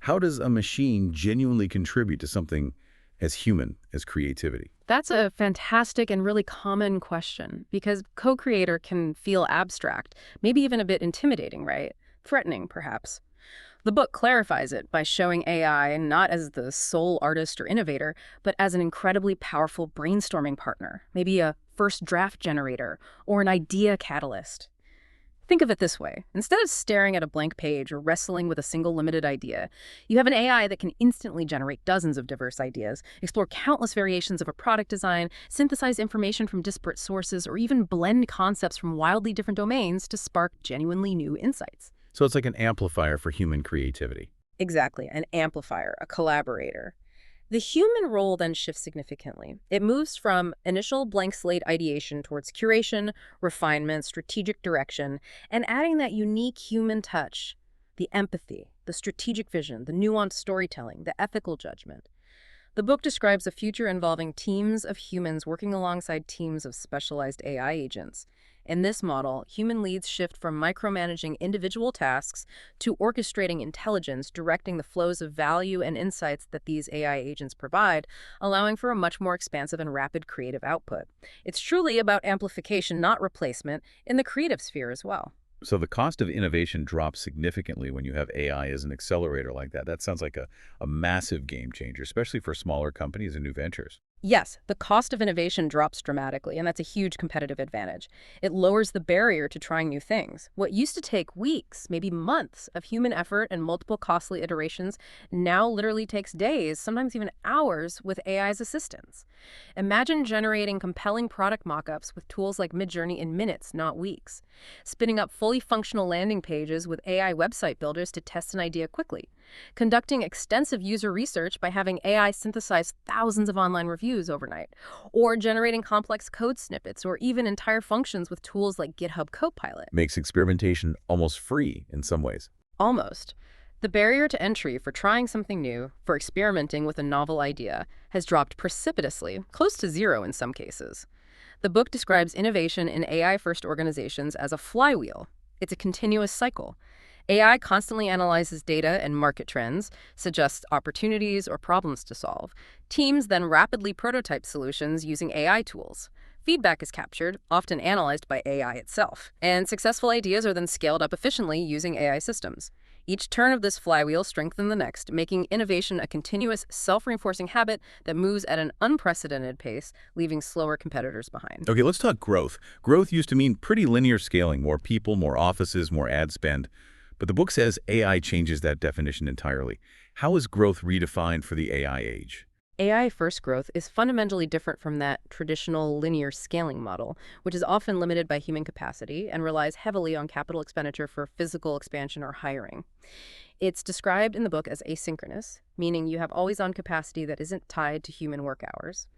How does a machine genuinely contribute to something as human as creativity? That's a fantastic and really common question, because co-creator can feel abstract, maybe even a bit intimidating, right? Threatening, perhaps. The book clarifies it by showing AI not as the sole artist or innovator, but as an incredibly powerful brainstorming partner, maybe a first draft generator or an idea catalyst. Think of it this way. Instead of staring at a blank page or wrestling with a single limited idea, you have an AI that can instantly generate dozens of diverse ideas, explore countless variations of a product design, synthesize information from disparate sources, or even blend concepts from wildly different domains to spark genuinely new insights. So it's like an amplifier for human creativity. Exactly, an amplifier, a collaborator. The human role then shifts significantly. It moves from initial blank slate ideation towards curation, refinement, strategic direction, and adding that unique human touch, the empathy, the strategic vision, the nuanced storytelling, the ethical judgment. The book describes a future involving teams of humans working alongside teams of specialized AI agents. In this model, human leads shift from micromanaging individual tasks to orchestrating intelligence, directing the flows of value and insights that these AI agents provide, allowing for a much more expansive and rapid creative output. It's truly about amplification, not replacement, in the creative sphere as well. So the cost of innovation drops significantly when you have AI as an accelerator like that. That sounds like a massive game changer, especially for smaller companies and new ventures. Yes, the cost of innovation drops dramatically, and that's a huge competitive advantage. It lowers the barrier to trying new things. What used to take weeks, maybe months, of human effort and multiple costly iterations now literally takes days, sometimes even hours, with AI's assistance. Imagine generating compelling product mockups with tools like Midjourney in minutes, not weeks. Spinning up fully functional landing pages with AI website builders to test an idea quickly. Conducting extensive user research by having AI synthesize thousands of online reviews overnight, or generating complex code snippets or even entire functions with tools like GitHub Copilot. Makes experimentation almost free in some ways. Almost. The barrier to entry for trying something new, for experimenting with a novel idea, has dropped precipitously, close to zero in some cases. The book describes innovation in AI-first organizations as a flywheel. It's a continuous cycle. AI constantly analyzes data and market trends, suggests opportunities or problems to solve. Teams then rapidly prototype solutions using AI tools. Feedback is captured, often analyzed by AI itself, and successful ideas are then scaled up efficiently using AI systems. Each turn of this flywheel strengthens the next, making innovation a continuous, self-reinforcing habit that moves at an unprecedented pace, leaving slower competitors behind. Okay, let's talk growth. Growth used to mean pretty linear scaling, more people, more offices, more ad spend. But the book says AI changes that definition entirely. How is growth redefined for the AI age? AI-first growth is fundamentally different from that traditional linear scaling model, which is often limited by human capacity and relies heavily on capital expenditure for physical expansion or hiring. It's described in the book as asynchronous, meaning you have always-on capacity that isn't tied to human work hours.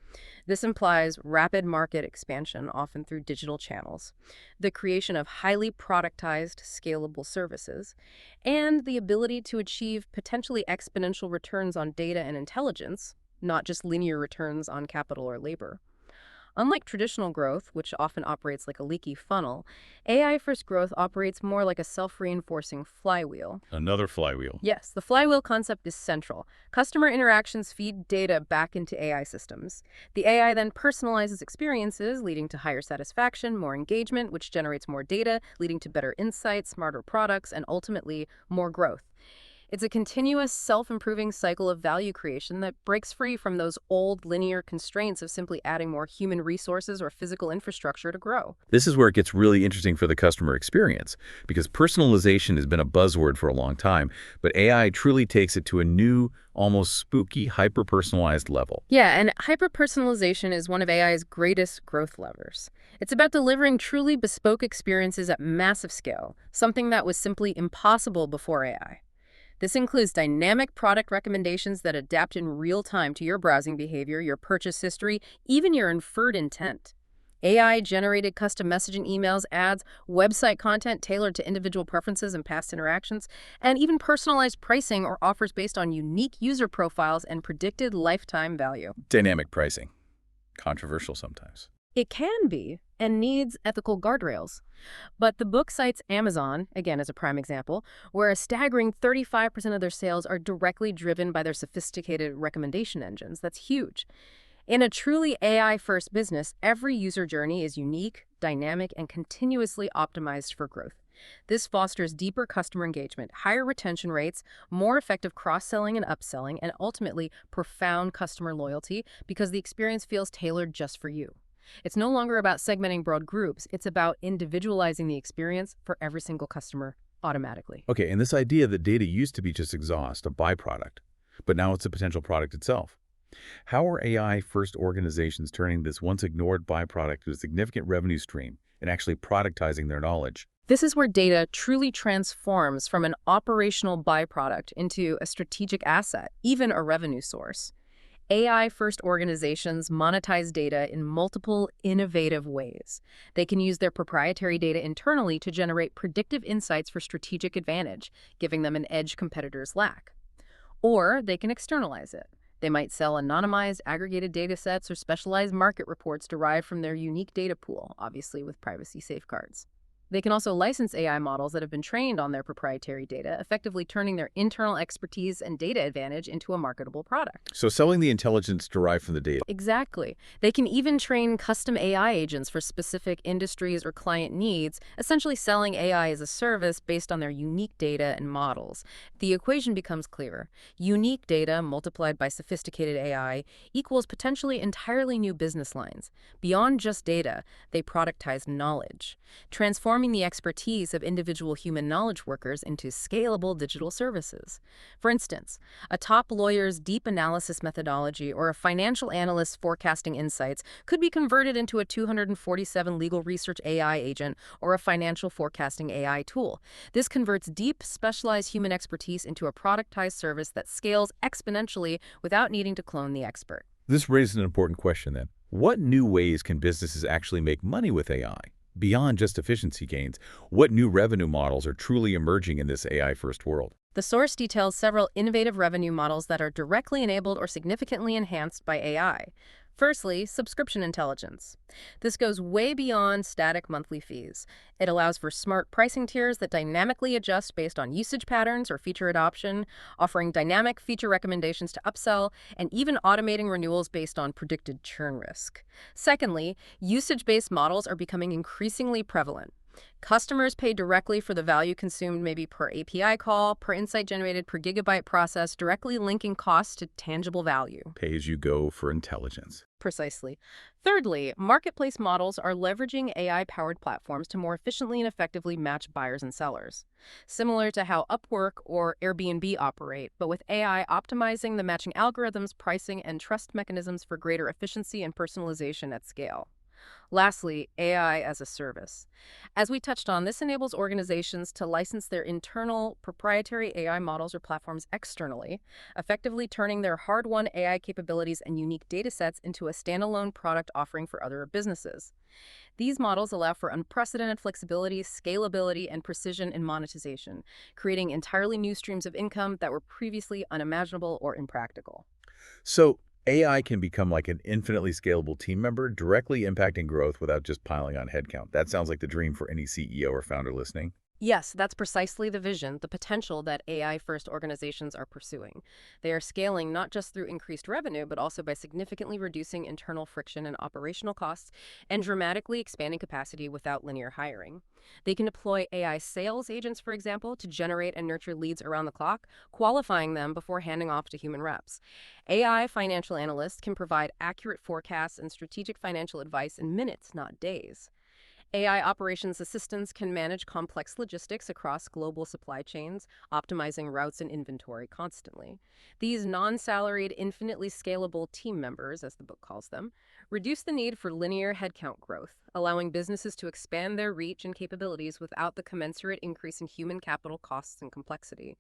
This implies rapid market expansion, often through digital channels, the creation of highly productized, scalable services, and the ability to achieve potentially exponential returns on data and intelligence, not just linear returns on capital or labor. Unlike traditional growth, which often operates like a leaky funnel, AI-first growth operates more like a self-reinforcing flywheel. Another flywheel. Yes, the flywheel concept is central. Customer interactions feed data back into AI systems. The AI then personalizes experiences, leading to higher satisfaction, more engagement, which generates more data, leading to better insights, smarter products, and ultimately more growth. It's a continuous, self-improving cycle of value creation that breaks free from those old linear constraints of simply adding more human resources or physical infrastructure to grow. This is where it gets really interesting for the customer experience, because personalization has been a buzzword for a long time, but AI truly takes it to a new, almost spooky, hyper-personalized level. Yeah, and hyper-personalization is one of AI's greatest growth levers. It's about delivering truly bespoke experiences at massive scale, something that was simply impossible before AI. This includes dynamic product recommendations that adapt in real time to your browsing behavior, your purchase history, even your inferred intent. AI-generated custom messaging emails, ads, website content tailored to individual preferences and past interactions, and even personalized pricing or offers based on unique user profiles and predicted lifetime value. Dynamic pricing. Controversial sometimes. It can be, and needs ethical guardrails. But the book cites Amazon, again as a prime example, where a staggering 35% of their sales are directly driven by their sophisticated recommendation engines. That's huge. In a truly AI-first business, every user journey is unique, dynamic, and continuously optimized for growth. This fosters deeper customer engagement, higher retention rates, more effective cross-selling and upselling, and ultimately profound customer loyalty because the experience feels tailored just for you. It's no longer about segmenting broad groups. It's about individualizing the experience for every single customer automatically. Okay, and this idea that data used to be just exhaust, a byproduct, but now it's a potential product itself. How are AI-first organizations turning this once-ignored byproduct to a significant revenue stream and actually productizing their knowledge? This is where data truly transforms from an operational byproduct into a strategic asset, even a revenue source. AI-first organizations monetize data in multiple innovative ways. They can use their proprietary data internally to generate predictive insights for strategic advantage, giving them an edge competitors lack. Or they can externalize it. They might sell anonymized, aggregated data sets or specialized market reports derived from their unique data pool, obviously with privacy safeguards. They can also license AI models that have been trained on their proprietary data, effectively turning their internal expertise and data advantage into a marketable product. So selling the intelligence derived from the data. Exactly. They can even train custom AI agents for specific industries or client needs, essentially selling AI as a service based on their unique data and models. The equation becomes clearer. Unique data multiplied by sophisticated AI equals potentially entirely new business lines. Beyond just data, they productize knowledge, transforming the expertise of individual human knowledge workers into scalable digital services. For instance, a top lawyer's deep analysis methodology or a financial analyst's forecasting insights could be converted into a 247 legal research AI agent or a financial forecasting AI tool. This converts deep, specialized human expertise into a productized service that scales exponentially without needing to clone the expert. This raises an important question then. What new ways can businesses actually make money with AI? Beyond just efficiency gains, what new revenue models are truly emerging in this AI-first world? The source details several innovative revenue models that are directly enabled or significantly enhanced by AI. Firstly, subscription intelligence. This goes way beyond static monthly fees. It allows for smart pricing tiers that dynamically adjust based on usage patterns or feature adoption, offering dynamic feature recommendations to upsell, and even automating renewals based on predicted churn risk. Secondly, usage-based models are becoming increasingly prevalent. Customers pay directly for the value consumed, maybe per API call, per insight generated, per gigabyte processed, directly linking costs to tangible value. Pay as you go for intelligence. Precisely. Thirdly, marketplace models are leveraging AI-powered platforms to more efficiently and effectively match buyers and sellers. Similar to how Upwork or Airbnb operate, but with AI optimizing the matching algorithms, pricing, and trust mechanisms for greater efficiency and personalization at scale. Lastly, AI as a service. As we touched on, this enables organizations to license their internal proprietary AI models or platforms externally, effectively turning their hard-won AI capabilities and unique datasets into a standalone product offering for other businesses. These models allow for unprecedented flexibility, scalability, and precision in monetization, creating entirely new streams of income that were previously unimaginable or impractical. So AI can become like an infinitely scalable team member, directly impacting growth without just piling on headcount. That sounds like the dream for any CEO or founder listening. Yes, that's precisely the vision, the potential that AI-first organizations are pursuing. They are scaling not just through increased revenue, but also by significantly reducing internal friction and operational costs and dramatically expanding capacity without linear hiring. They can deploy AI sales agents, for example, to generate and nurture leads around the clock, qualifying them before handing off to human reps. AI financial analysts can provide accurate forecasts and strategic financial advice in minutes, not days. AI operations assistants can manage complex logistics across global supply chains, optimizing routes and inventory constantly. These non-salaried, infinitely scalable team members, as the book calls them, reduce the need for linear headcount growth, allowing businesses to expand their reach and capabilities without the commensurate increase in human capital costs and complexity.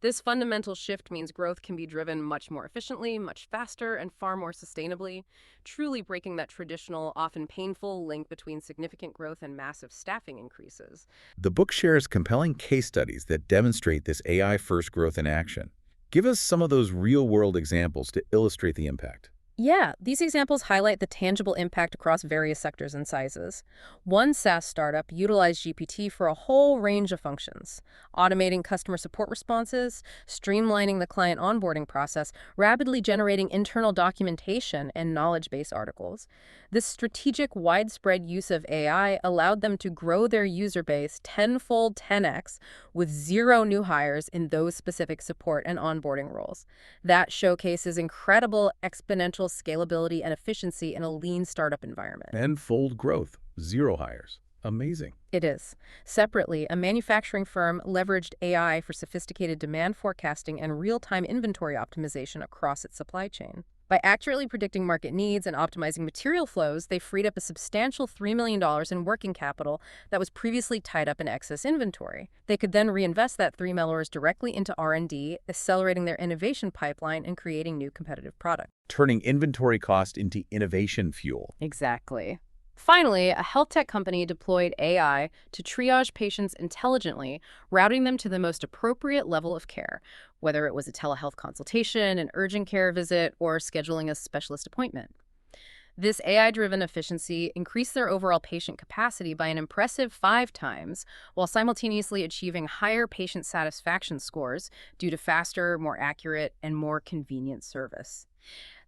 This fundamental shift means growth can be driven much more efficiently, much faster, and far more sustainably, truly breaking that traditional, often painful link between significant growth and massive staffing increases. The book shares compelling case studies that demonstrate this AI-first growth in action. Give us some of those real-world examples to illustrate the impact. Yeah, these examples highlight the tangible impact across various sectors and sizes. One SaaS startup utilized GPT for a whole range of functions, automating customer support responses, streamlining the client onboarding process, rapidly generating internal documentation and knowledge base articles. This strategic, widespread use of AI allowed them to grow their user base tenfold, 10x, with zero new hires in those specific support and onboarding roles. That showcases incredible exponential scalability and efficiency in a lean startup environment. Tenfold growth, zero hires. Amazing. It is. Separately, a manufacturing firm leveraged AI for sophisticated demand forecasting and real-time inventory optimization across its supply chain. By accurately predicting market needs and optimizing material flows, they freed up a substantial $3 million in working capital that was previously tied up in excess inventory. They could then reinvest that $3 million directly into R&D, accelerating their innovation pipeline and creating new competitive products. Turning inventory cost into innovation fuel. Exactly. Finally, a health tech company deployed AI to triage patients intelligently, routing them to the most appropriate level of care, whether it was a telehealth consultation, an urgent care visit, or scheduling a specialist appointment. This AI-driven efficiency increased their overall patient capacity by an impressive 5 times, while simultaneously achieving higher patient satisfaction scores due to faster, more accurate, and more convenient service.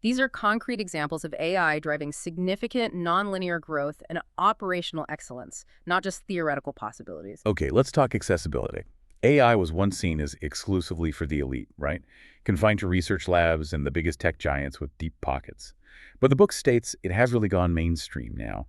These are concrete examples of AI driving significant nonlinear growth and operational excellence, not just theoretical possibilities. Okay, let's talk accessibility. AI was once seen as exclusively for the elite, right? Confined to research labs and the biggest tech giants with deep pockets. But the book states it has really gone mainstream now.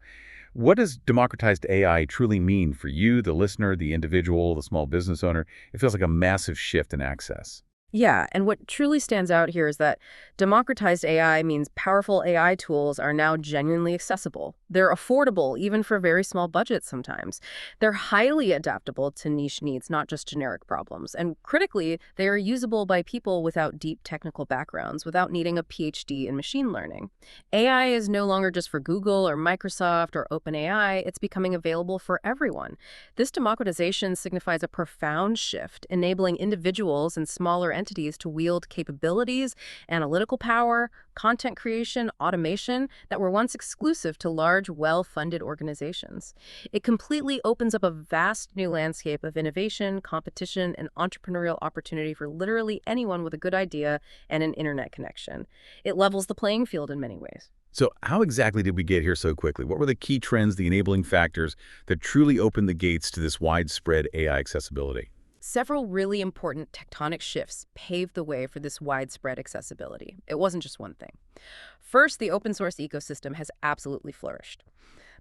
What does democratized AI truly mean for you, the listener, the individual, the small business owner? It feels like a massive shift in access. Yeah, and what truly stands out here is that democratized AI means powerful AI tools are now genuinely accessible. They're affordable, even for very small budgets sometimes. They're highly adaptable to niche needs, not just generic problems. And critically, they are usable by people without deep technical backgrounds, without needing a PhD in machine learning. AI is no longer just for Google or Microsoft or OpenAI, it's becoming available for everyone. This democratization signifies a profound shift, enabling individuals and smaller entities to wield capabilities, analytical power, content creation, automation that were once exclusive to large, well-funded organizations. It completely opens up a vast new landscape of innovation, competition, and entrepreneurial opportunity for literally anyone with a good idea and an internet connection. It levels the playing field in many ways. So how exactly did we get here so quickly? What were the key trends, the enabling factors that truly opened the gates to this widespread AI accessibility? Several really important tectonic shifts paved the way for this widespread accessibility. It wasn't just one thing. First, the open source ecosystem has absolutely flourished.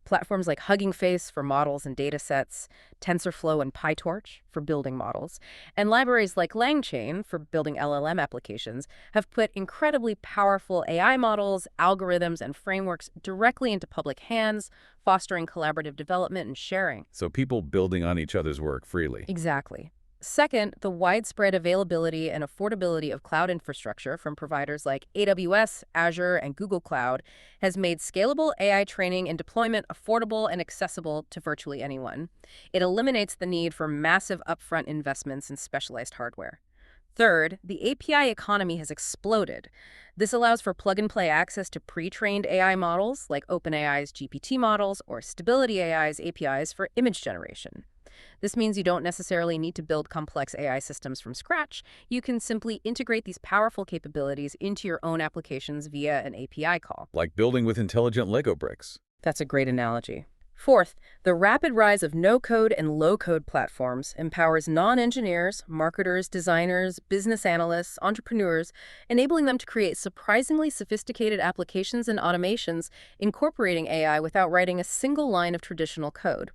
Platforms like Hugging Face for models and datasets, TensorFlow and PyTorch for building models, and libraries like LangChain for building LLM applications have put incredibly powerful AI models, algorithms, and frameworks directly into public hands, fostering collaborative development and sharing. So people building on each other's work freely. Exactly. Second, the widespread availability and affordability of cloud infrastructure from providers like AWS, Azure, and Google Cloud has made scalable AI training and deployment affordable and accessible to virtually anyone. It eliminates the need for massive upfront investments in specialized hardware. Third, the API economy has exploded. This allows for plug-and-play access to pre-trained AI models like OpenAI's GPT models or Stability AI's APIs for image generation. This means you don't necessarily need to build complex AI systems from scratch. You can simply integrate these powerful capabilities into your own applications via an API call. Like building with intelligent Lego bricks. That's a great analogy. Fourth, the rapid rise of no-code and low-code platforms empowers non-engineers, marketers, designers, business analysts, entrepreneurs, enabling them to create surprisingly sophisticated applications and automations incorporating AI without writing a single line of traditional code.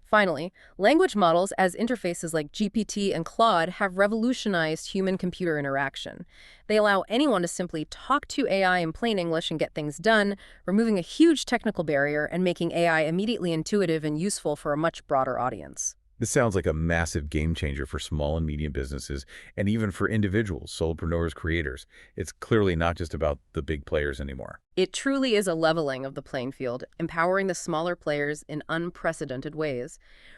Finally, language models as interfaces like GPT and Claude have revolutionized human-computer interaction. They allow anyone to simply talk to AI in plain English and get things done, removing a huge technical barrier and making AI immediately intuitive and useful for a much broader audience. This sounds like a massive game changer for small and medium businesses and even for individuals, solopreneurs, creators. It's clearly not just about the big players anymore. It truly is a leveling of the playing field, empowering the smaller players in unprecedented ways.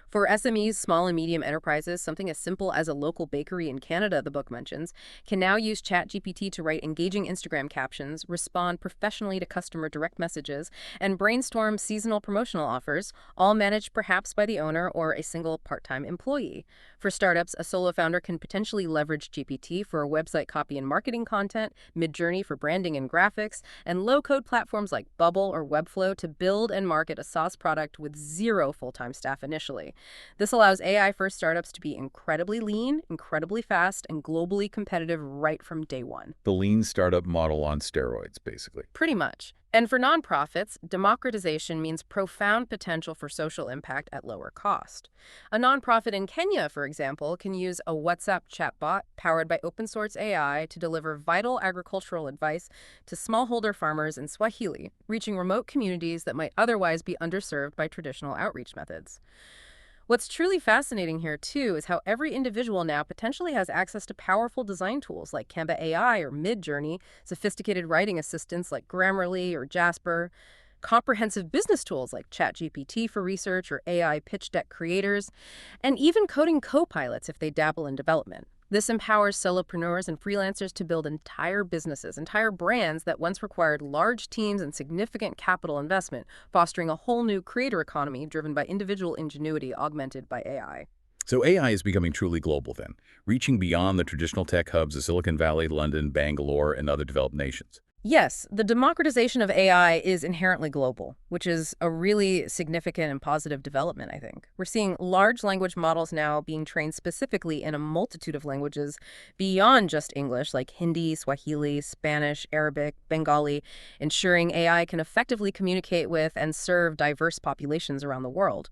For SMEs, small and medium enterprises, something as simple as a local bakery in Canada, the book mentions, can now use ChatGPT to write engaging Instagram captions, respond professionally to customer direct messages, and brainstorm seasonal promotional offers, all managed perhaps by the owner or a single part-time employee. For startups, a solo founder can potentially leverage GPT for website copy and marketing content, Midjourney for branding and graphics, and low-code platforms like Bubble or Webflow to build and market a SaaS product with zero full-time staff initially. This allows AI-first startups to be incredibly lean, incredibly fast, and globally competitive right from day one. The lean startup model on steroids, basically. Pretty much. And for nonprofits, democratization means profound potential for social impact at lower cost. A nonprofit in Kenya, for example, can use a WhatsApp chatbot powered by open source AI to deliver vital agricultural advice to smallholder farmers in Swahili, reaching remote communities that might otherwise be underserved by traditional outreach methods. What's truly fascinating here, too, is how every individual now potentially has access to powerful design tools like Canva AI or Midjourney, sophisticated writing assistants like Grammarly or Jasper, comprehensive business tools like ChatGPT for research or AI pitch deck creators, and even coding co-pilots if they dabble in development. This empowers solopreneurs and freelancers to build entire businesses, entire brands that once required large teams and significant capital investment, fostering a whole new creator economy driven by individual ingenuity augmented by AI. So AI is becoming truly global then, reaching beyond the traditional tech hubs of Silicon Valley, London, Bangalore, and other developed nations. Yes, the democratization of AI is inherently global, which is a really significant and positive development, I think. We're seeing large language models now being trained specifically in a multitude of languages beyond just English, like Hindi, Swahili, Spanish, Arabic, Bengali, ensuring AI can effectively communicate with and serve diverse populations around the world.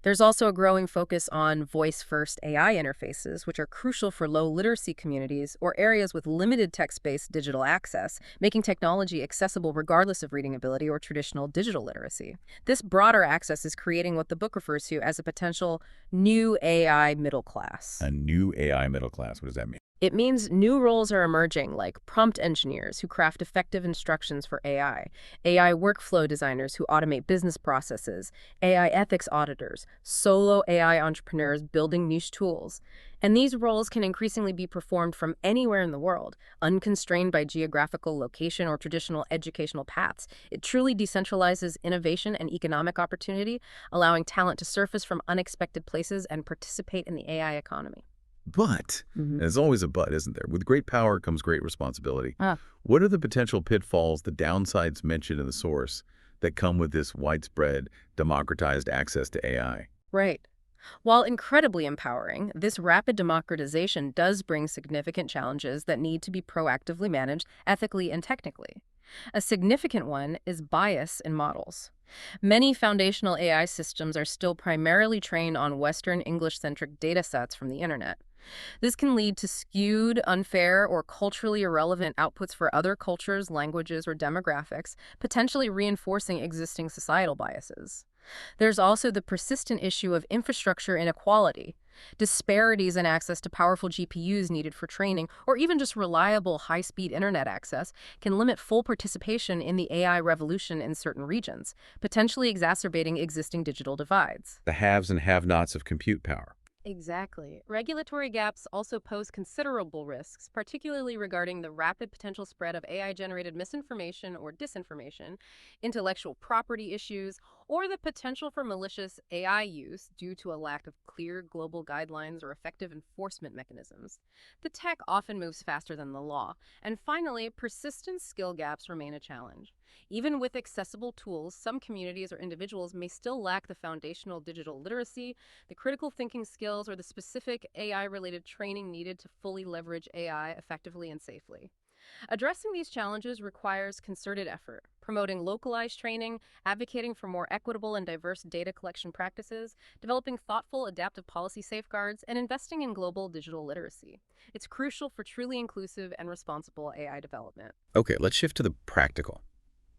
There's also a growing focus on voice-first AI interfaces, which are crucial for low literacy communities or areas with limited text-based digital access, making technology accessible regardless of reading ability or traditional digital literacy. This broader access is creating what the book refers to as a potential new AI middle class. A new AI middle class, what does that mean? It means new roles are emerging, like prompt engineers who craft effective instructions for AI workflow designers who automate business processes, AI ethics auditors, solo AI entrepreneurs building niche tools. And these roles can increasingly be performed from anywhere in the world, unconstrained by geographical location or traditional educational paths. It truly decentralizes innovation and economic opportunity, allowing talent to surface from unexpected places and participate in the AI economy. But, and there's always a but, isn't there? With great power comes great responsibility. Ah. What are the potential pitfalls, the downsides mentioned in the source, that come with this widespread, democratized access to AI? Right. While incredibly empowering, this rapid democratization does bring significant challenges that need to be proactively managed ethically and technically. A significant one is bias in models. Many foundational AI systems are still primarily trained on Western English-centric datasets from the internet. This can lead to skewed, unfair, or culturally irrelevant outputs for other cultures, languages, or demographics, potentially reinforcing existing societal biases. There's also the persistent issue of infrastructure inequality. Disparities in access to powerful GPUs needed for training, or even just reliable high-speed internet access, can limit full participation in the AI revolution in certain regions, potentially exacerbating existing digital divides. The haves and have-nots of compute power. Exactly. Regulatory gaps also pose considerable risks, particularly regarding the rapid potential spread of AI-generated misinformation or disinformation, intellectual property issues, or the potential for malicious AI use due to a lack of clear global guidelines or effective enforcement mechanisms. The tech often moves faster than the law. And finally, persistent skill gaps remain a challenge. Even with accessible tools, some communities or individuals may still lack the foundational digital literacy, the critical thinking skills, or the specific AI-related training needed to fully leverage AI effectively and safely. Addressing these challenges requires concerted effort, promoting localized training, advocating for more equitable and diverse data collection practices, developing thoughtful, adaptive policy safeguards, and investing in global digital literacy. It's crucial for truly inclusive and responsible AI development. Okay, let's shift to the practical.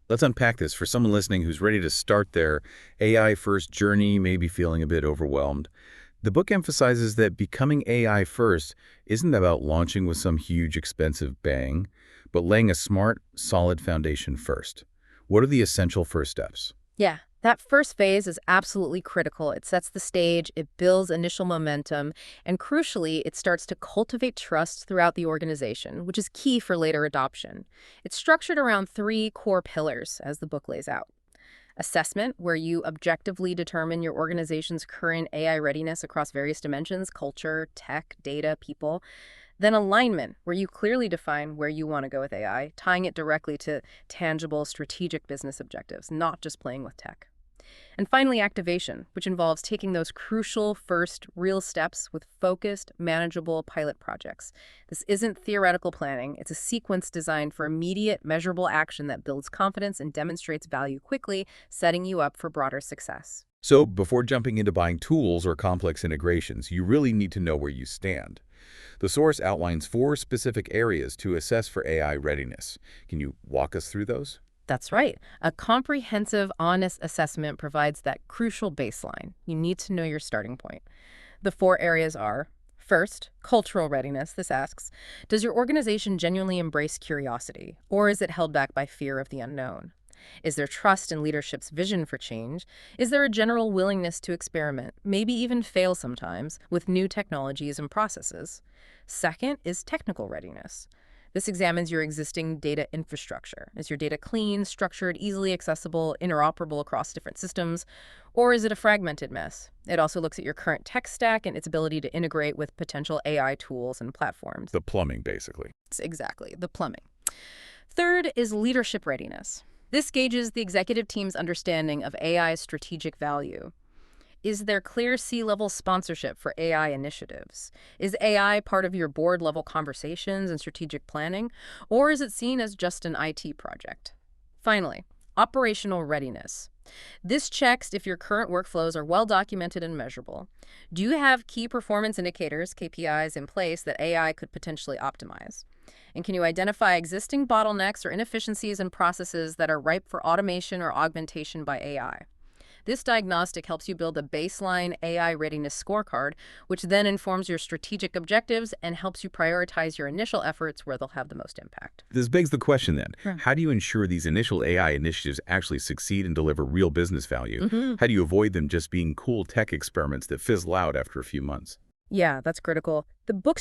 Let's unpack this for someone listening who's ready to start their AI-first journey, maybe feeling a bit overwhelmed. The book emphasizes that becoming AI-first isn't about launching with some huge, expensive bang, but laying a smart, solid foundation first. What are the essential first steps? Yeah, that first phase is absolutely critical. It sets the stage, it builds initial momentum, and crucially, it starts to cultivate trust throughout the organization, which is key for later adoption. It's structured around 3 core pillars, as the book lays out. Assessment, where you objectively determine your organization's current AI readiness across various dimensions: culture, tech, data, people. Then alignment, where you clearly define where you want to go with AI, tying it directly to tangible, strategic business objectives, not just playing with tech. And finally, activation, which involves taking those crucial first real steps with focused, manageable pilot projects. This isn't theoretical planning. It's a sequence designed for immediate, measurable action that builds confidence and demonstrates value quickly, setting you up for broader success. So before jumping into buying tools or complex integrations, you really need to know where you stand. The source outlines 4 specific areas to assess for AI readiness. Can you walk us through those? That's right. A comprehensive, honest assessment provides that crucial baseline. You need to know your starting point. The 4 areas are: first, cultural readiness. This asks, does your organization genuinely embrace curiosity, or is it held back by fear of the unknown? Is there trust in leadership's vision for change? Is there a general willingness to experiment, maybe even fail sometimes, with new technologies and processes? Second is technical readiness. This examines your existing data infrastructure. Is your data clean, structured, easily accessible, interoperable across different systems, or is it a fragmented mess? It also looks at your current tech stack and its ability to integrate with potential AI tools and platforms. The plumbing, basically. Exactly, the plumbing. Third is leadership readiness. This gauges the executive team's understanding of AI's strategic value. Is there clear C-level sponsorship for AI initiatives? Is AI part of your board-level conversations and strategic planning, or is it seen as just an IT project? Finally, operational readiness. This checks if your current workflows are well documented and measurable. Do you have key performance indicators, KPIs, in place that AI could potentially optimize? And can you identify existing bottlenecks or inefficiencies in processes that are ripe for automation or augmentation by AI? This diagnostic helps you build a baseline AI readiness scorecard, which then informs your strategic objectives and helps you prioritize your initial efforts where they'll have the most impact. This begs the question then, Right. how do you ensure these initial AI initiatives actually succeed and deliver real business value? How do you avoid them just being cool tech experiments that fizzle out after a few months? Yeah, that's critical. The book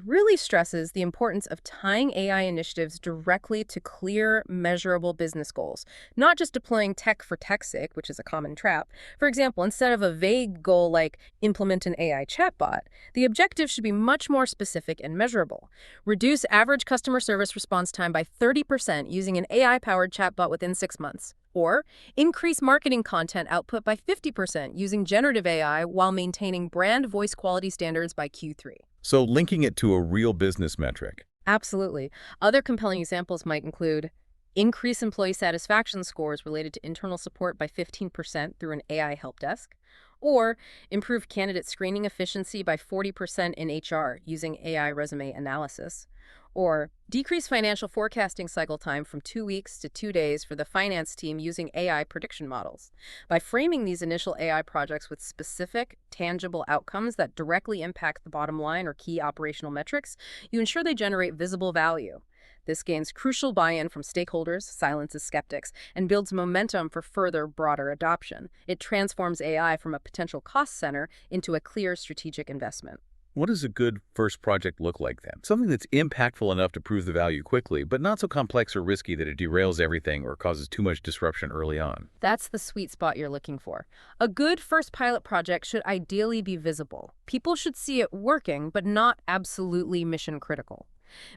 really stresses the importance of tying AI initiatives directly to clear, measurable business goals, not just deploying tech for tech's sake, which is a common trap. For example, instead of a vague goal like implement an AI chatbot, the objective should be much more specific and measurable. Reduce average customer service response time by 30% using an AI-powered chatbot within 6 months. Or increase marketing content output by 50% using generative AI while maintaining brand voice quality standards by Q3. So linking it to a real business metric. Absolutely. Other compelling examples might include increase employee satisfaction scores related to internal support by 15% through an AI help desk, or improve candidate screening efficiency by 40% in HR using AI resume analysis, or decrease financial forecasting cycle time from 2 weeks to 2 days for the finance team using AI prediction models. By framing these initial AI projects with specific, tangible outcomes that directly impact the bottom line or key operational metrics, you ensure they generate visible value. This gains crucial buy-in from stakeholders, silences skeptics, and builds momentum for further, broader adoption. It transforms AI from a potential cost center into a clear strategic investment. What does a good first project look like then? Something that's impactful enough to prove the value quickly, but not so complex or risky that it derails everything or causes too much disruption early on. That's the sweet spot you're looking for. A good first pilot project should ideally be visible. People should see it working, but not absolutely mission critical.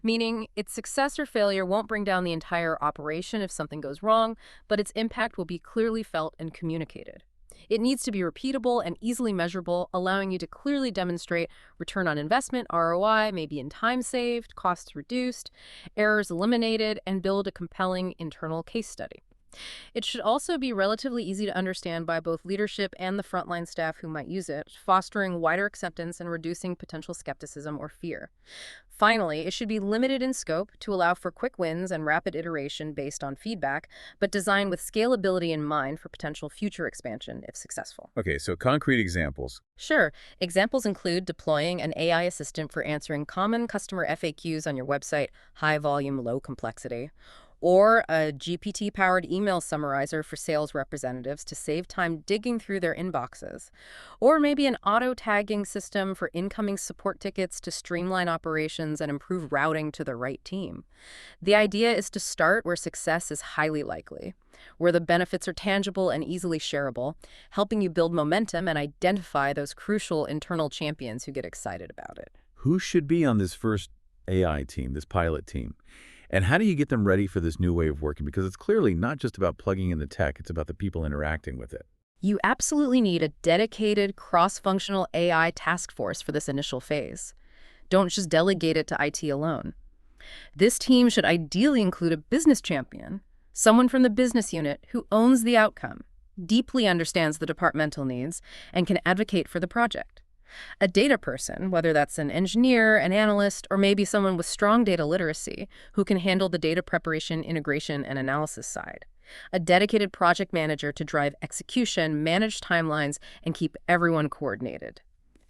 Meaning, its success or failure won't bring down the entire operation if something goes wrong, but its impact will be clearly felt and communicated. It needs to be repeatable and easily measurable, allowing you to clearly demonstrate return on investment, ROI, maybe in time saved, costs reduced, errors eliminated, and build a compelling internal case study. It should also be relatively easy to understand by both leadership and the frontline staff who might use it, fostering wider acceptance and reducing potential skepticism or fear. Finally, it should be limited in scope to allow for quick wins and rapid iteration based on feedback, but designed with scalability in mind for potential future expansion if successful. Okay, so concrete examples. Sure, examples include deploying an AI assistant for answering common customer FAQs on your website, high volume, low complexity, or a GPT-powered email summarizer for sales representatives to save time digging through their inboxes, or maybe an auto-tagging system for incoming support tickets to streamline operations and improve routing to the right team. The idea is to start where success is highly likely, where the benefits are tangible and easily shareable, helping you build momentum and identify those crucial internal champions who get excited about it. Who should be on this first AI team, this pilot team? And how do you get them ready for this new way of working? Because it's clearly not just about plugging in the tech, it's about the people interacting with it. You absolutely need a dedicated, cross-functional AI task force for this initial phase. Don't just delegate it to IT alone. This team should ideally include a business champion, someone from the business unit who owns the outcome, deeply understands the departmental needs, and can advocate for the project. A data person, whether that's an engineer, an analyst, or maybe someone with strong data literacy, who can handle the data preparation, integration, and analysis side. A dedicated project manager to drive execution, manage timelines, and keep everyone coordinated.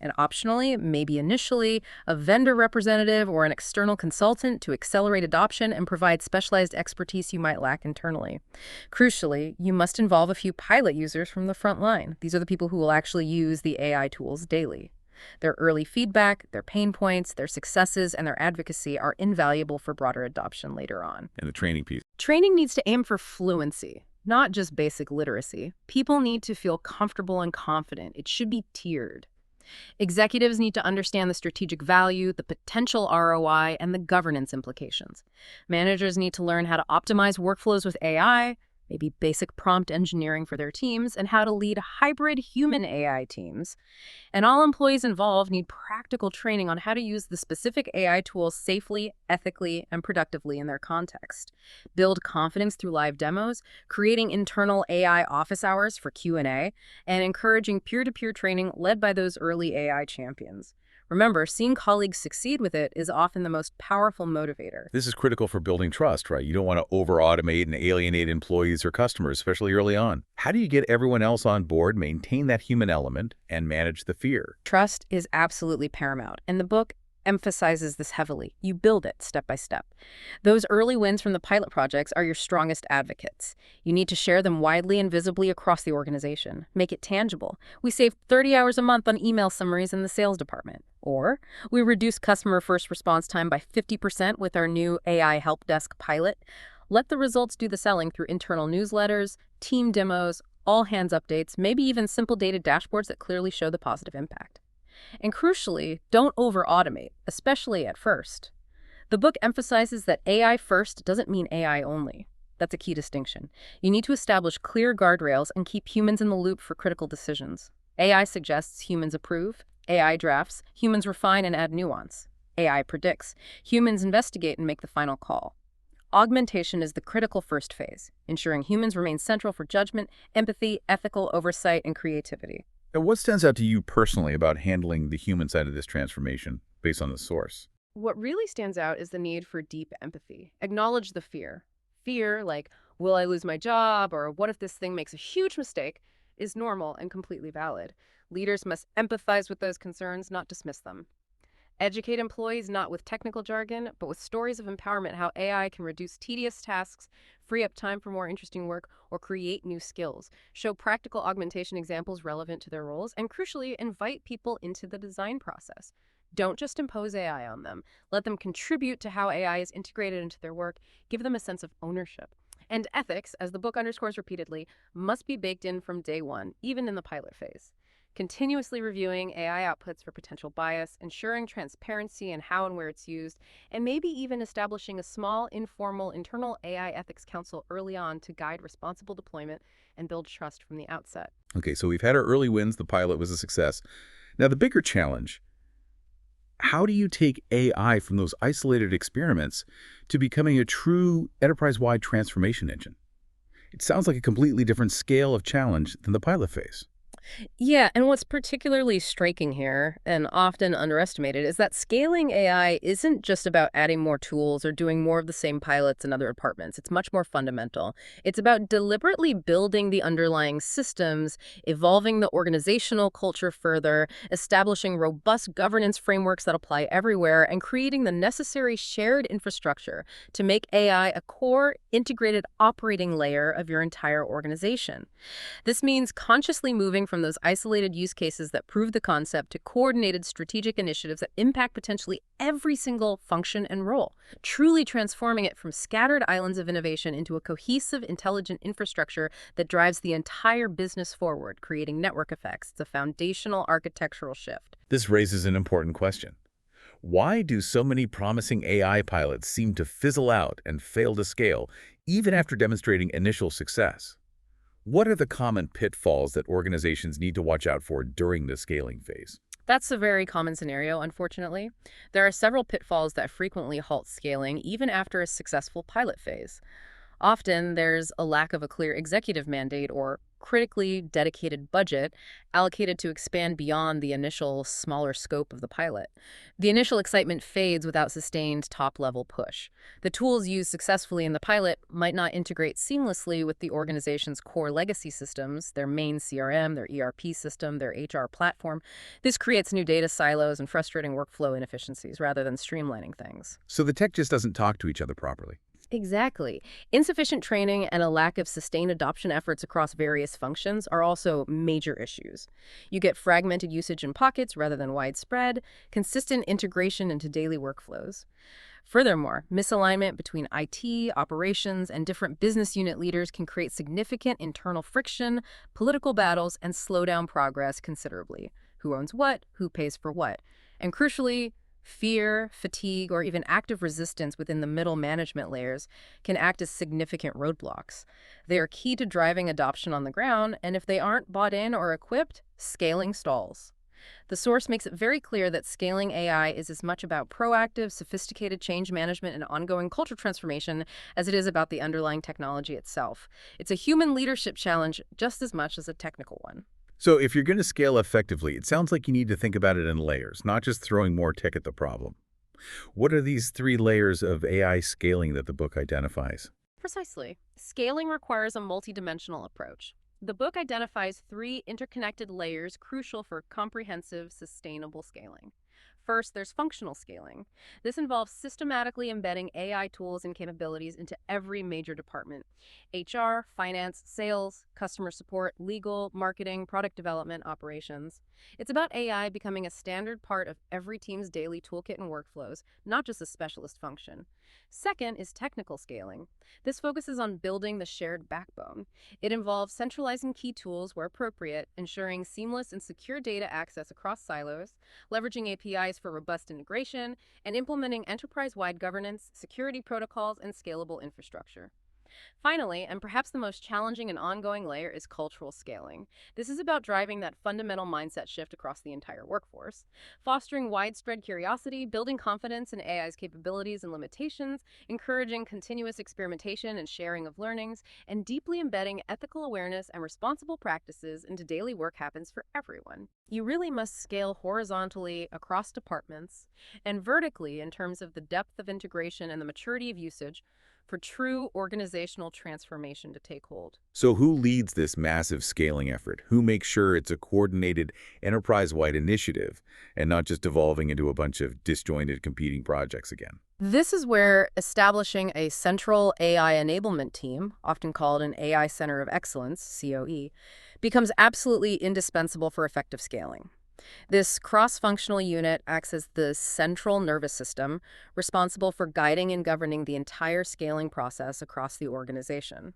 And optionally, maybe initially, a vendor representative or an external consultant to accelerate adoption and provide specialized expertise you might lack internally. Crucially, you must involve a few pilot users from the front line. These are the people who will actually use the AI tools daily. Their early feedback, their pain points, their successes, and their advocacy are invaluable for broader adoption later on. And the training piece. Training needs to aim for fluency, not just basic literacy. People need to feel comfortable and confident. It should be tiered. Executives need to understand the strategic value, the potential ROI, and the governance implications. Managers need to learn how to optimize workflows with AI, maybe basic prompt engineering for their teams, and how to lead hybrid human-AI teams. And all employees involved need practical training on how to use the specific AI tools safely, ethically, and productively in their context. Build confidence through live demos, creating internal AI office hours for Q&A, and encouraging peer-to-peer training led by those early AI champions. Remember, seeing colleagues succeed with it is often the most powerful motivator. This is critical for building trust, right? You don't want to over-automate and alienate employees or customers, especially early on. How do you get everyone else on board, maintain that human element, and manage the fear? Trust is absolutely paramount, and the book emphasizes this heavily. You build it step by step. Those early wins from the pilot projects are your strongest advocates. You need to share them widely and visibly across the organization. Make it tangible. We saved 30 hours a month on email summaries in the sales department. Or we reduced customer first response time by 50% with our new AI help desk pilot. Let the results do the selling through internal newsletters, team demos, all hands updates, maybe even simple data dashboards that clearly show the positive impact. And crucially, don't over-automate, especially at first. The book emphasizes that AI first doesn't mean AI only. That's a key distinction. You need to establish clear guardrails and keep humans in the loop for critical decisions. AI suggests, humans approve. AI drafts, humans refine and add nuance. AI predicts, humans investigate and make the final call. Augmentation is the critical first phase, ensuring humans remain central for judgment, empathy, ethical oversight, and creativity. And what stands out to you personally about handling the human side of this transformation based on the source? What really stands out is the need for deep empathy. Acknowledge the fear. Fear, like, will I lose my job, or what if this thing makes a huge mistake, is normal and completely valid. Leaders must empathize with those concerns, not dismiss them. Educate employees not with technical jargon, but with stories of empowerment, how AI can reduce tedious tasks, free up time for more interesting work, or create new skills. Show practical augmentation examples relevant to their roles, and crucially, invite people into the design process. Don't just impose AI on them. Let them contribute to how AI is integrated into their work. Give them a sense of ownership. And ethics, as the book underscores repeatedly, must be baked in from day one, even in the pilot phase. Continuously reviewing AI outputs for potential bias, ensuring transparency in how and where it's used, and maybe even establishing a small, informal, internal AI ethics council early on to guide responsible deployment and build trust from the outset. Okay, so we've had our early wins. The pilot was a success. Now, the bigger challenge, how do you take AI from those isolated experiments to becoming a true enterprise-wide transformation engine? It sounds like a completely different scale of challenge than the pilot phase. Yeah, and what's particularly striking here, and often underestimated, is that scaling AI isn't just about adding more tools or doing more of the same pilots in other departments. It's much more fundamental. It's about deliberately building the underlying systems, evolving the organizational culture further, establishing robust governance frameworks that apply everywhere, and creating the necessary shared infrastructure to make AI a core, integrated operating layer of your entire organization. This means consciously moving from those isolated use cases that prove the concept to coordinated strategic initiatives that impact potentially every single function and role, truly transforming it from scattered islands of innovation into a cohesive, intelligent infrastructure that drives the entire business forward, creating network effects. It's a foundational architectural shift. This raises an important question. Why do so many promising AI pilots seem to fizzle out and fail to scale, even after demonstrating initial success? What are the common pitfalls that organizations need to watch out for during the scaling phase? That's a very common scenario, unfortunately. There are several pitfalls that frequently halt scaling, even after a successful pilot phase. Often, there's a lack of a clear executive mandate or critically dedicated budget allocated to expand beyond the initial smaller scope of the pilot. The initial excitement fades without sustained top-level push. The tools used successfully in the pilot might not integrate seamlessly with the organization's core legacy systems, their main CRM, their ERP system, their HR platform. This creates new data silos and frustrating workflow inefficiencies rather than streamlining things. So the tech just doesn't talk to each other properly. Exactly. Insufficient training and a lack of sustained adoption efforts across various functions are also major issues. You get fragmented usage in pockets rather than widespread, consistent integration into daily workflows. Furthermore, misalignment between IT, operations, and different business unit leaders can create significant internal friction, political battles, and slow down progress considerably. Who owns what? Who pays for what? And crucially, fear, fatigue, or even active resistance within the middle management layers can act as significant roadblocks. They are key to driving adoption on the ground, and if they aren't bought in or equipped, scaling stalls. The source makes it very clear that scaling AI is as much about proactive, sophisticated change management and ongoing culture transformation as it is about the underlying technology itself. It's a human leadership challenge just as much as a technical one. So if you're going to scale effectively, it sounds like you need to think about it in layers, not just throwing more tech at the problem. What are these 3 layers of AI scaling that the book identifies? Precisely. Scaling requires a multidimensional approach. The book identifies 3 interconnected layers crucial for comprehensive, sustainable scaling. First, there's functional scaling. This involves systematically embedding AI tools and capabilities into every major department: HR, finance, sales, customer support, legal, marketing, product development, operations. It's about AI becoming a standard part of every team's daily toolkit and workflows, not just a specialist function. Second is technical scaling. This focuses on building the shared backbone. It involves centralizing key tools where appropriate, ensuring seamless and secure data access across silos, leveraging APIs for robust integration, and implementing enterprise-wide governance, security protocols, and scalable infrastructure. Finally, and perhaps the most challenging and ongoing layer, is cultural scaling. This is about driving that fundamental mindset shift across the entire workforce, fostering widespread curiosity, building confidence in AI's capabilities and limitations, encouraging continuous experimentation and sharing of learnings, and deeply embedding ethical awareness and responsible practices into daily work habits for everyone. You really must scale horizontally across departments and vertically in terms of the depth of integration and the maturity of usage for true organizational transformation to take hold. So who leads this massive scaling effort? Who makes sure it's a coordinated, enterprise-wide initiative and not just evolving into a bunch of disjointed competing projects again? This is where establishing a central AI enablement team, often called an AI Center of Excellence, COE, becomes absolutely indispensable for effective scaling. This cross-functional unit acts as the central nervous system responsible for guiding and governing the entire scaling process across the organization.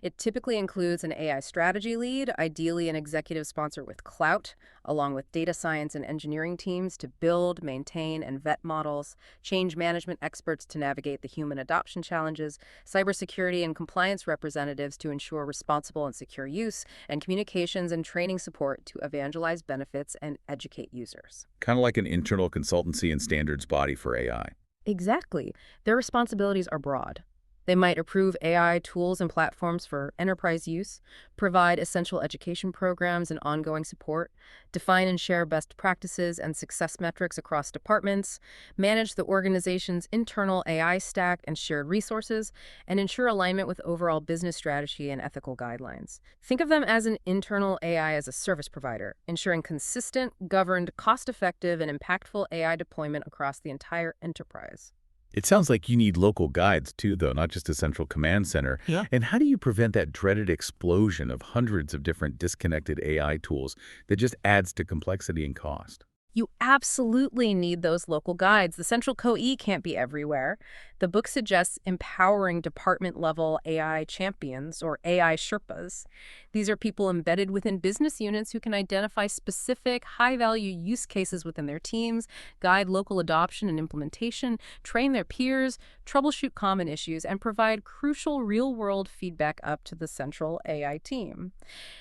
It typically includes an AI strategy lead, ideally an executive sponsor with clout, along with data science and engineering teams to build, maintain, and vet models, change management experts to navigate the human adoption challenges, cybersecurity and compliance representatives to ensure responsible and secure use, and communications and training support to evangelize benefits and educate users. Kind of like an internal consultancy and standards body for AI. Exactly. Their responsibilities are broad. They might approve AI tools and platforms for enterprise use, provide essential education programs and ongoing support, define and share best practices and success metrics across departments, manage the organization's internal AI stack and shared resources, and ensure alignment with overall business strategy and ethical guidelines. Think of them as an internal AI as a service provider, ensuring consistent, governed, cost-effective, and impactful AI deployment across the entire enterprise. It sounds like you need local guides too, though, not just a central command center. Yeah. And how do you prevent that dreaded explosion of hundreds of different disconnected AI tools that just adds to complexity and cost? You absolutely need those local guides. The central COE can't be everywhere. The book suggests empowering department-level AI champions, or AI Sherpas. These are people embedded within business units who can identify specific, high-value use cases within their teams, guide local adoption and implementation, train their peers, troubleshoot common issues, and provide crucial real-world feedback up to the central AI team.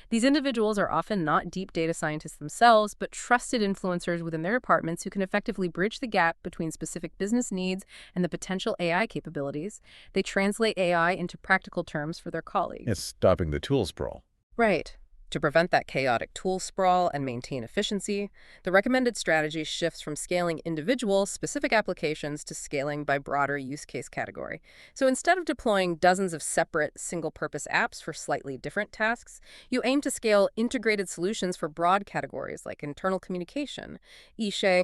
These individuals are often not deep data scientists themselves, but trusted influencers within their departments who can effectively bridge the gap between specific business needs and the potential AI capabilities. They translate AI into practical terms for their colleagues. It's stopping the tool sprawl. Right. To prevent that chaotic tool sprawl and maintain efficiency, the recommended strategy shifts from scaling individual, specific applications to scaling by broader use case category. So instead of deploying dozens of separate, single-purpose apps for slightly different tasks, you aim to scale integrated solutions for broad categories like internal communication,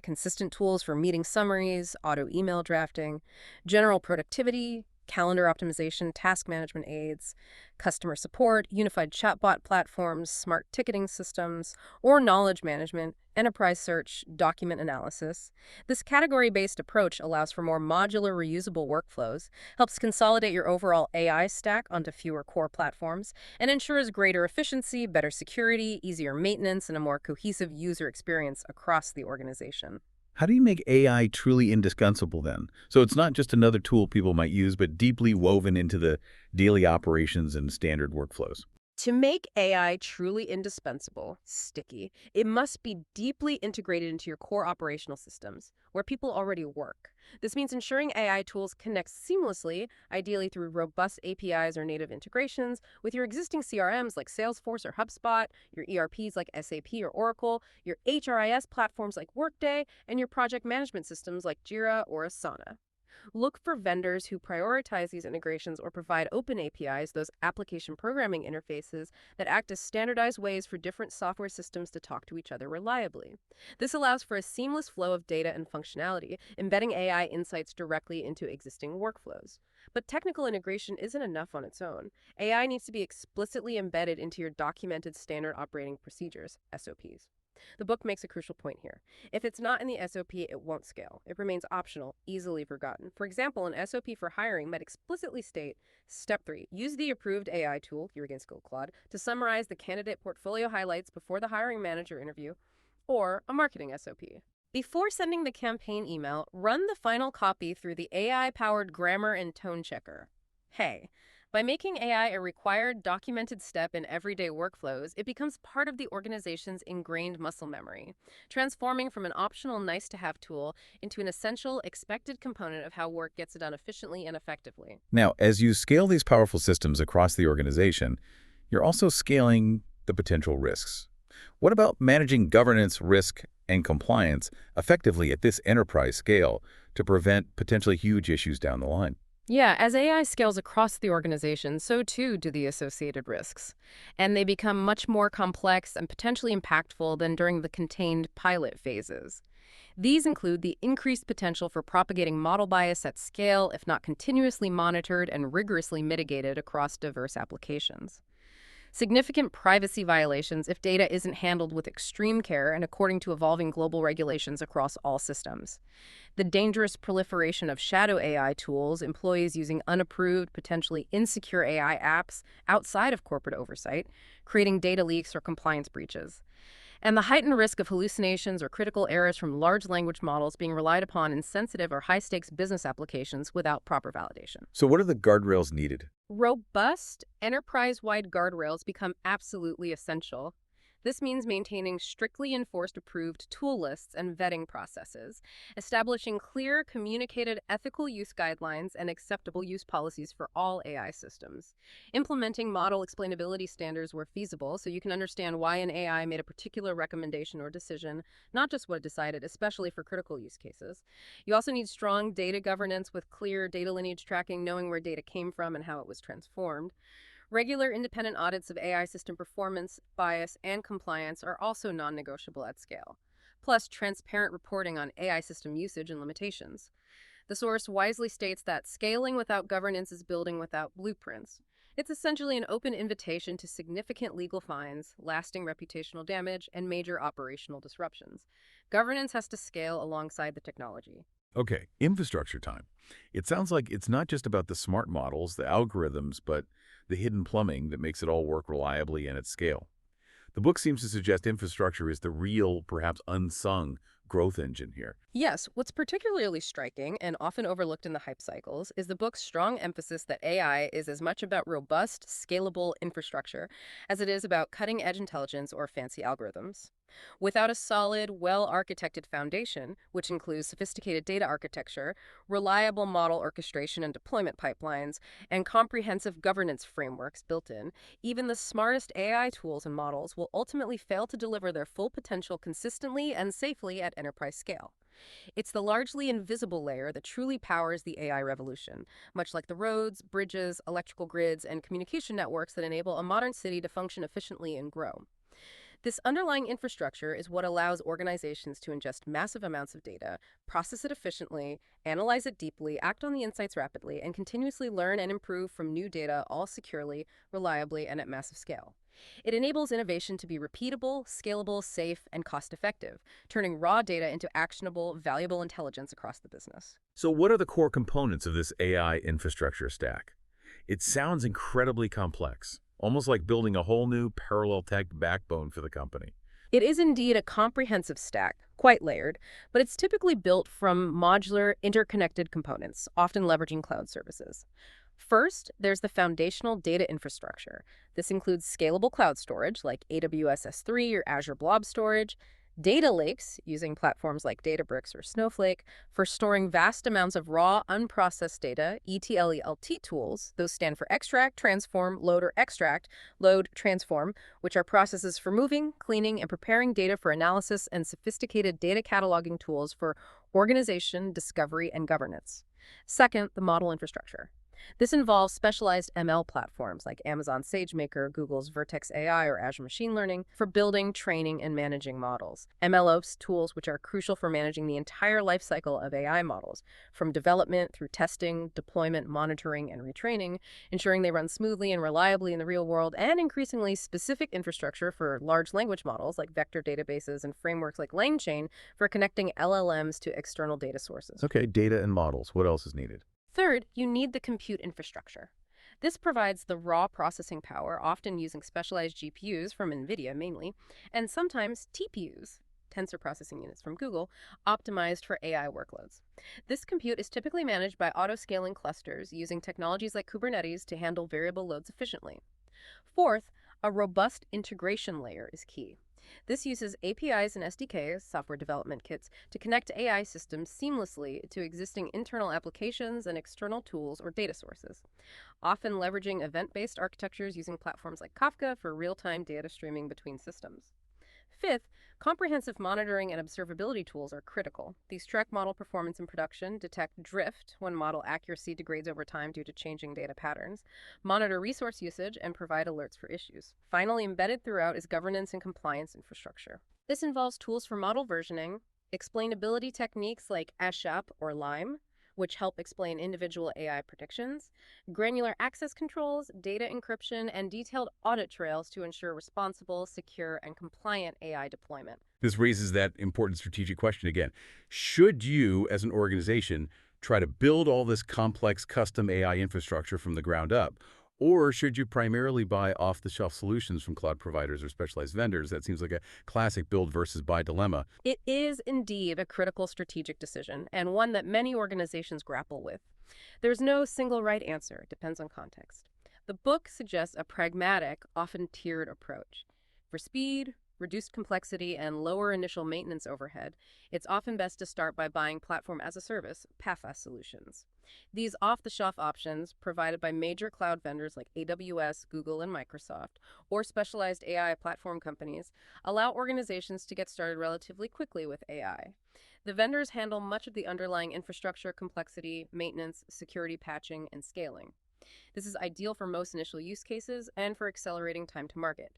consistent tools for meeting summaries, auto email drafting, general productivity, calendar optimization, task management aids, customer support, unified chatbot platforms, smart ticketing systems, or knowledge management, enterprise search, document analysis. This category-based approach allows for more modular, reusable workflows, helps consolidate your overall AI stack onto fewer core platforms, and ensures greater efficiency, better security, easier maintenance, and a more cohesive user experience across the organization. How do you make AI truly indispensable then? So it's not just another tool people might use, but deeply woven into the daily operations and standard workflows. To make AI truly indispensable, sticky, it must be deeply integrated into your core operational systems, where people already work. This means ensuring AI tools connect seamlessly, ideally through robust APIs or native integrations, with your existing CRMs like Salesforce or HubSpot, your ERPs like SAP or Oracle, your HRIS platforms like Workday, and your project management systems like Jira or Asana. Look for vendors who prioritize these integrations or provide open APIs, those application programming interfaces that act as standardized ways for different software systems to talk to each other reliably. This allows for a seamless flow of data and functionality, embedding AI insights directly into existing workflows. But technical integration isn't enough on its own. AI needs to be explicitly embedded into your documented standard operating procedures, SOPs. The book makes a crucial point here. If it's not in the SOP, it won't scale. It remains optional, easily forgotten. For example, an SOP for hiring might explicitly state, Step 3, use the approved AI tool, here against Claude, to summarize the candidate portfolio highlights before the hiring manager interview, or a marketing SOP. Before sending the campaign email, run the final copy through the AI-powered grammar and tone checker. Hey, by making AI a required documented step in everyday workflows, it becomes part of the organization's ingrained muscle memory, transforming from an optional nice-to-have tool into an essential, expected component of how work gets done efficiently and effectively. Now, as you scale these powerful systems across the organization, you're also scaling the potential risks. What about managing governance, risk, and compliance effectively at this enterprise scale to prevent potentially huge issues down the line? Yeah, as AI scales across the organization, so too do the associated risks. And they become much more complex and potentially impactful than during the contained pilot phases. These include the increased potential for propagating model bias at scale, if not continuously monitored and rigorously mitigated across diverse applications. Significant privacy violations if data isn't handled with extreme care and according to evolving global regulations across all systems. The dangerous proliferation of shadow AI tools, employees using unapproved, potentially insecure AI apps outside of corporate oversight, creating data leaks or compliance breaches. And the heightened risk of hallucinations or critical errors from large language models being relied upon in sensitive or high-stakes business applications without proper validation. So what are the guardrails needed? Robust, enterprise-wide guardrails become absolutely essential. This means maintaining strictly enforced approved tool lists and vetting processes, establishing clear, communicated ethical use guidelines and acceptable use policies for all AI systems, implementing model explainability standards where feasible so you can understand why an AI made a particular recommendation or decision, not just what it decided, especially for critical use cases. You also need strong data governance with clear data lineage tracking, knowing where data came from and how it was transformed. Regular independent audits of AI system performance, bias, and compliance are also non-negotiable at scale. Plus, transparent reporting on AI system usage and limitations. The source wisely states that scaling without governance is building without blueprints. It's essentially an open invitation to significant legal fines, lasting reputational damage, and major operational disruptions. Governance has to scale alongside the technology. Okay, infrastructure time. It sounds like it's not just about the smart models, the algorithms, but the hidden plumbing that makes it all work reliably and at scale. The book seems to suggest infrastructure is the real, perhaps unsung, growth engine here. Yes, what's particularly striking and often overlooked in the hype cycles is the book's strong emphasis that AI is as much about robust, scalable infrastructure as it is about cutting-edge intelligence or fancy algorithms. Without a solid, well-architected foundation, which includes sophisticated data architecture, reliable model orchestration and deployment pipelines, and comprehensive governance frameworks built in, even the smartest AI tools and models will ultimately fail to deliver their full potential consistently and safely at enterprise scale. It's the largely invisible layer that truly powers the AI revolution, much like the roads, bridges, electrical grids, and communication networks that enable a modern city to function efficiently and grow. This underlying infrastructure is what allows organizations to ingest massive amounts of data, process it efficiently, analyze it deeply, act on the insights rapidly, and continuously learn and improve from new data, all securely, reliably, and at massive scale. It enables innovation to be repeatable, scalable, safe, and cost-effective, turning raw data into actionable, valuable intelligence across the business. So what are the core components of this AI infrastructure stack? It sounds incredibly complex, almost like building a whole new parallel tech backbone for the company. It is indeed a comprehensive stack, quite layered, but it's typically built from modular, interconnected components, often leveraging cloud services. First, there's the foundational data infrastructure. This includes scalable cloud storage like AWS S3 or Azure Blob Storage, data lakes using platforms like Databricks or Snowflake for storing vast amounts of raw, unprocessed data, ETL/ELT tools. Those stand for extract, transform, load, or extract, load, transform, which are processes for moving, cleaning, and preparing data for analysis, and sophisticated data cataloging tools for organization, discovery, and governance. Second, the model infrastructure. This involves specialized ML platforms like Amazon SageMaker, Google's Vertex AI, or Azure Machine Learning for building, training, and managing models. MLOps tools which are crucial for managing the entire lifecycle of AI models, from development through testing, deployment, monitoring, and retraining, ensuring they run smoothly and reliably in the real world, and increasingly specific infrastructure for large language models like vector databases and frameworks like LangChain for connecting LLMs to external data sources. Okay, data and models. What else is needed? Third, you need the compute infrastructure. This provides the raw processing power, often using specialized GPUs from NVIDIA mainly, and sometimes TPUs, tensor processing units from Google, optimized for AI workloads. This compute is typically managed by auto-scaling clusters using technologies like Kubernetes to handle variable loads efficiently. Fourth, a robust integration layer is key. This uses APIs and SDKs, software development kits, to connect AI systems seamlessly to existing internal applications and external tools or data sources, often leveraging event-based architectures using platforms like Kafka for real-time data streaming between systems. Fifth, comprehensive monitoring and observability tools are critical. These track model performance in production, detect drift when model accuracy degrades over time due to changing data patterns, monitor resource usage, and provide alerts for issues. Finally, embedded throughout is governance and compliance infrastructure. This involves tools for model versioning, explainability techniques like ASHAP or LIME, which help explain individual AI predictions, granular access controls, data encryption, and detailed audit trails to ensure responsible, secure, and compliant AI deployment. This raises that important strategic question again. Should you, as an organization, try to build all this complex custom AI infrastructure from the ground up? Or should you primarily buy off-the-shelf solutions from cloud providers or specialized vendors? That seems like a classic build versus buy dilemma. It is indeed a critical strategic decision, and one that many organizations grapple with. There's no single right answer, it depends on context. The book suggests a pragmatic, often tiered approach. For speed, reduced complexity, and lower initial maintenance overhead, it's often best to start by buying platform as a service, PaaS solutions. These off-the-shelf options, provided by major cloud vendors like AWS, Google, and Microsoft, or specialized AI platform companies, allow organizations to get started relatively quickly with AI. The vendors handle much of the underlying infrastructure complexity, maintenance, security patching, and scaling. This is ideal for most initial use cases and for accelerating time to market.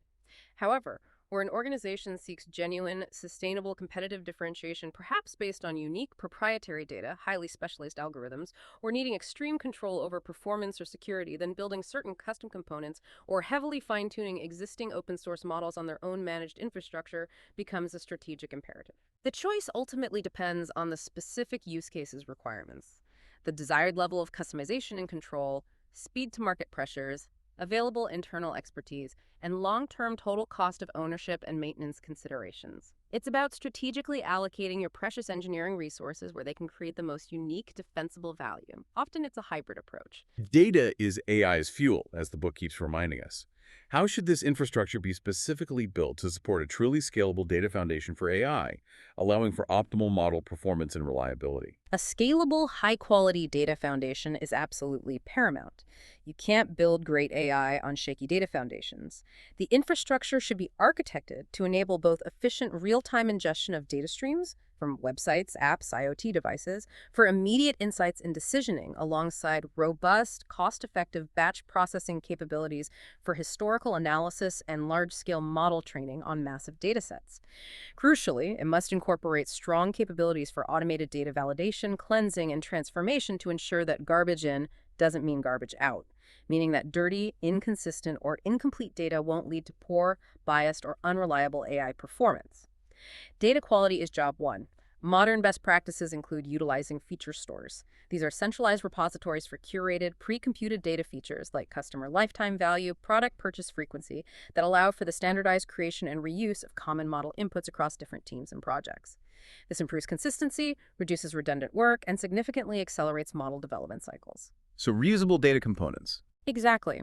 However, where an organization seeks genuine, sustainable competitive differentiation, perhaps based on unique proprietary data, highly specialized algorithms, or needing extreme control over performance or security, then building certain custom components or heavily fine-tuning existing open-source models on their own managed infrastructure becomes a strategic imperative. The choice ultimately depends on the specific use case's requirements, the desired level of customization and control, speed to market pressures, available internal expertise, and long-term total cost of ownership and maintenance considerations. It's about strategically allocating your precious engineering resources where they can create the most unique, defensible value. Often it's a hybrid approach. Data is AI's fuel, as the book keeps reminding us. How should this infrastructure be specifically built to support a truly scalable data foundation for AI, allowing for optimal model performance and reliability? A scalable, high-quality data foundation is absolutely paramount. You can't build great AI on shaky data foundations. The infrastructure should be architected to enable both efficient real-time ingestion of data streams from websites, apps, IoT devices, for immediate insights and decisioning alongside robust, cost-effective batch processing capabilities for historical analysis and large-scale model training on massive datasets. Crucially, it must incorporate strong capabilities for automated data validation, cleansing, and transformation to ensure that garbage in doesn't mean garbage out, meaning that dirty, inconsistent, or incomplete data won't lead to poor, biased, or unreliable AI performance. Data quality is job one. Modern best practices include utilizing feature stores. These are centralized repositories for curated, pre-computed data features like customer lifetime value, product purchase frequency, that allow for the standardized creation and reuse of common model inputs across different teams and projects. This improves consistency, reduces redundant work, and significantly accelerates model development cycles. So reusable data components. Exactly.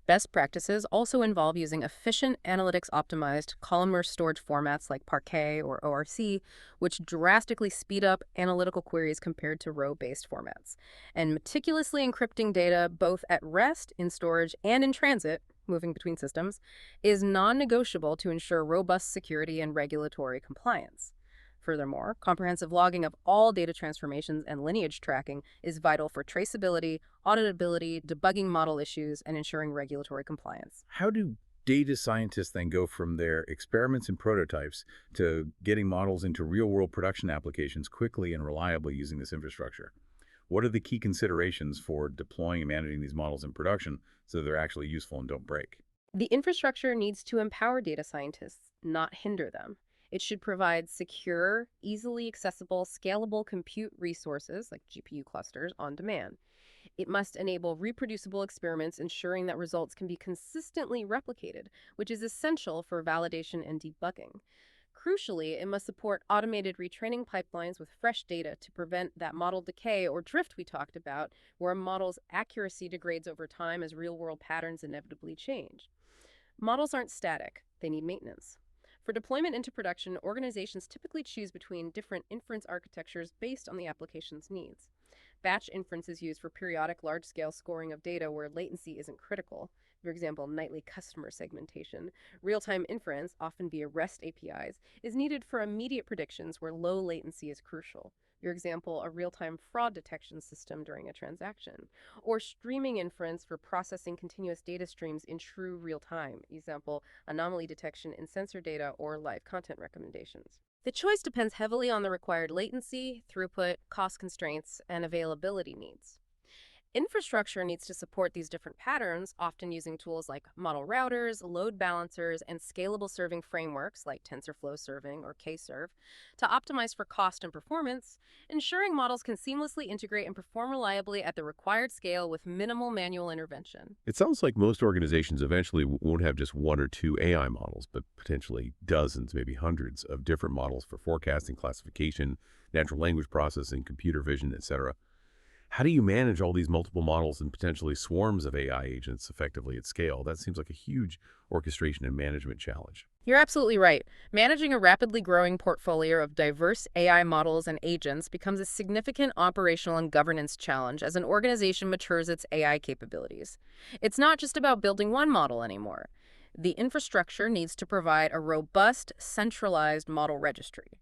Best practices also involve using efficient analytics-optimized columnar storage formats like Parquet or ORC, which drastically speed up analytical queries compared to row-based formats. And meticulously encrypting data both at rest, in storage, and in transit, moving between systems, is non-negotiable to ensure robust security and regulatory compliance. Furthermore, comprehensive logging of all data transformations and lineage tracking is vital for traceability, auditability, debugging model issues, and ensuring regulatory compliance. How do data scientists then go from their experiments and prototypes to getting models into real-world production applications quickly and reliably using this infrastructure? What are the key considerations for deploying and managing these models in production so they're actually useful and don't break? The infrastructure needs to empower data scientists, not hinder them. It should provide secure, easily accessible, scalable compute resources like GPU clusters on demand. It must enable reproducible experiments, ensuring that results can be consistently replicated, which is essential for validation and debugging. Crucially, it must support automated retraining pipelines with fresh data to prevent that model decay or drift we talked about, where a model's accuracy degrades over time as real-world patterns inevitably change. Models aren't static, they need maintenance. For deployment into production, organizations typically choose between different inference architectures based on the application's needs. Batch inference is used for periodic large-scale scoring of data where latency isn't critical. For example, nightly customer segmentation. Real-time inference, often via REST APIs, is needed for immediate predictions where low latency is crucial. For example, a real-time fraud detection system during a transaction. Or streaming inference for processing continuous data streams in true real time. Example, anomaly detection in sensor data or live content recommendations. The choice depends heavily on the required latency, throughput, cost constraints, and availability needs. Infrastructure needs to support these different patterns, often using tools like model routers, load balancers, and scalable serving frameworks like TensorFlow Serving or Kserve to optimize for cost and performance, ensuring models can seamlessly integrate and perform reliably at the required scale with minimal manual intervention. It sounds like most organizations eventually won't have just one or two AI models, but potentially dozens, maybe hundreds of different models for forecasting, classification, natural language processing, computer vision, etc. How do you manage all these multiple models and potentially swarms of AI agents effectively at scale? That seems like a huge orchestration and management challenge. You're absolutely right. Managing a rapidly growing portfolio of diverse AI models and agents becomes a significant operational and governance challenge as an organization matures its AI capabilities. It's not just about building one model anymore. The infrastructure needs to provide a robust, centralized model registry.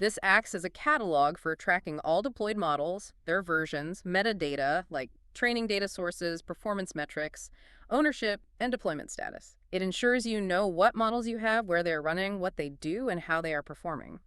This acts as a catalog for tracking all deployed models, their versions, metadata like training data sources, performance metrics, ownership, and deployment status. It ensures you know what models you have, where they're running, what they do, and how they are performing.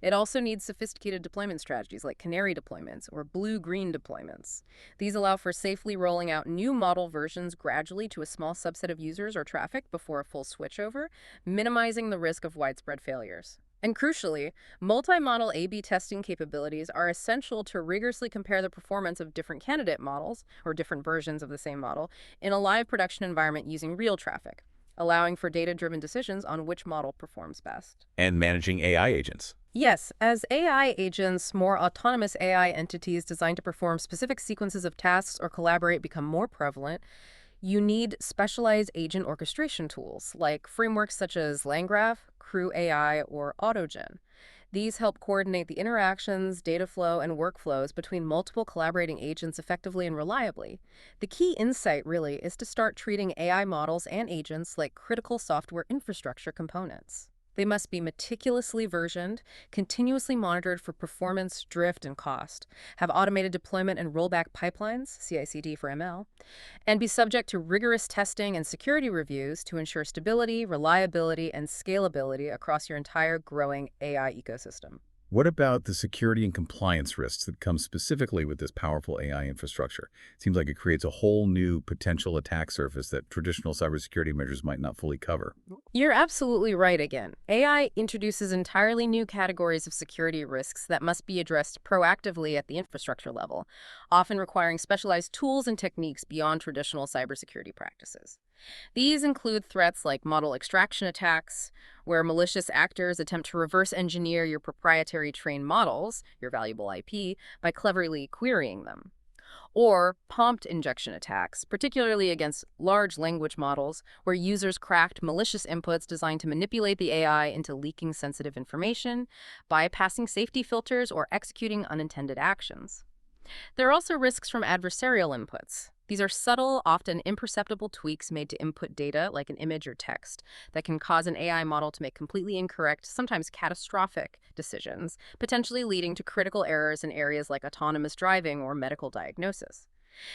It also needs sophisticated deployment strategies like canary deployments or blue-green deployments. These allow for safely rolling out new model versions gradually to a small subset of users or traffic before a full switchover, minimizing the risk of widespread failures. And crucially, multi-model A/B testing capabilities are essential to rigorously compare the performance of different candidate models, or different versions of the same model, in a live production environment using real traffic. allowing for data-driven decisions on which model performs best. And managing AI agents. Yes, as AI agents, more autonomous AI entities designed to perform specific sequences of tasks or collaborate become more prevalent, you need specialized agent orchestration tools, like frameworks such as LangGraph, Crew AI, or AutoGen. These help coordinate the interactions, data flow, and workflows between multiple collaborating agents effectively and reliably. The key insight, really, is to start treating AI models and agents like critical software infrastructure components. They must be meticulously versioned, continuously monitored for performance, drift, and cost, have automated deployment and rollback pipelines, CI/CD for ML, and be subject to rigorous testing and security reviews to ensure stability, reliability, and scalability across your entire growing AI ecosystem. What about the security and compliance risks that come specifically with this powerful AI infrastructure? It seems like it creates a whole new potential attack surface that traditional cybersecurity measures might not fully cover. You're absolutely right again. AI introduces entirely new categories of security risks that must be addressed proactively at the infrastructure level, often requiring specialized tools and techniques beyond traditional cybersecurity practices. These include threats like model extraction attacks, where malicious actors attempt to reverse engineer your proprietary trained models, your valuable IP, by cleverly querying them. Or prompt injection attacks, particularly against large language models, where users craft malicious inputs designed to manipulate the AI into leaking sensitive information, bypassing safety filters, or executing unintended actions. There are also risks from adversarial inputs. These are subtle, often imperceptible tweaks made to input data, like an image or text, that can cause an AI model to make completely incorrect, sometimes catastrophic, decisions, potentially leading to critical errors in areas like autonomous driving or medical diagnosis.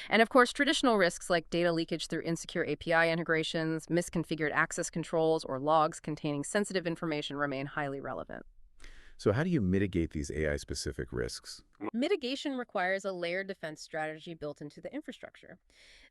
And of course, traditional risks like data leakage through insecure API integrations, misconfigured access controls, or logs containing sensitive information remain highly relevant. So how do you mitigate these AI-specific risks? Mitigation requires a layered defense strategy built into the infrastructure.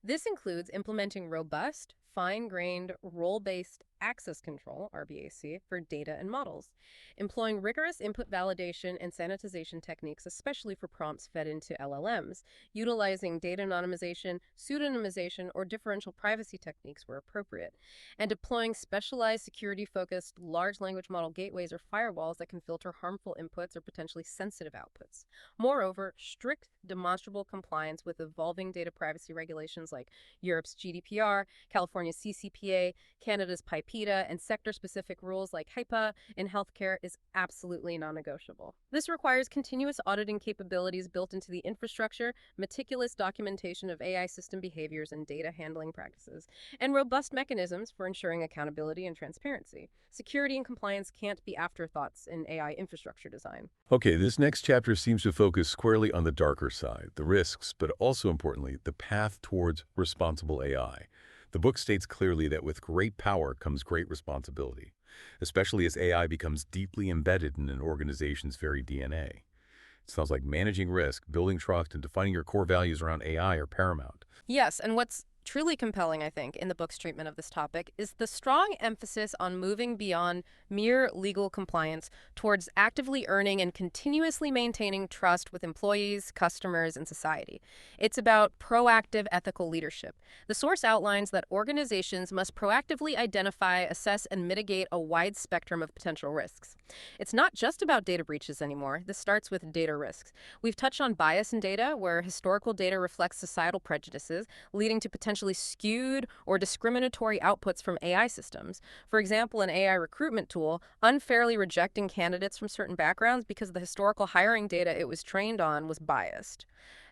This includes implementing robust, fine-grained, role-based access control, RBAC, for data and models, employing rigorous input validation and sanitization techniques, especially for prompts fed into LLMs, utilizing data anonymization, pseudonymization, or differential privacy techniques where appropriate, and deploying specialized security-focused large language model gateways or firewalls that can filter harmful inputs or potentially sensitive outputs. Moreover, strict demonstrable compliance with evolving data privacy regulations like Europe's GDPR, California's CCPA, Canada's PIPEDA, and sector-specific rules like HIPAA in healthcare is absolutely non-negotiable. This requires continuous auditing capabilities built into the infrastructure, meticulous documentation of AI system behaviors and data handling practices, and robust mechanisms for ensuring accountability and transparency. Security and compliance can't be afterthoughts in AI infrastructure design. Okay, this next chapter seems to focus squarely on the darker side, the risks, but also importantly, the path towards responsible AI. The book states clearly that with great power comes great responsibility, especially as AI becomes deeply embedded in an organization's very DNA. It sounds like managing risk, building trust, and defining your core values around AI are paramount. Yes, and what's truly compelling, I think, in the book's treatment of this topic is the strong emphasis on moving beyond mere legal compliance towards actively earning and continuously maintaining trust with employees, customers, and society. It's about proactive ethical leadership. The source outlines that organizations must proactively identify, assess, and mitigate a wide spectrum of potential risks. It's not just about data breaches anymore. This starts with data risks. We've touched on bias in data, where historical data reflects societal prejudices, leading to potentially skewed or discriminatory outputs from AI systems. For example, an AI recruitment tool unfairly rejecting candidates from certain backgrounds because the historical hiring data it was trained on was biased.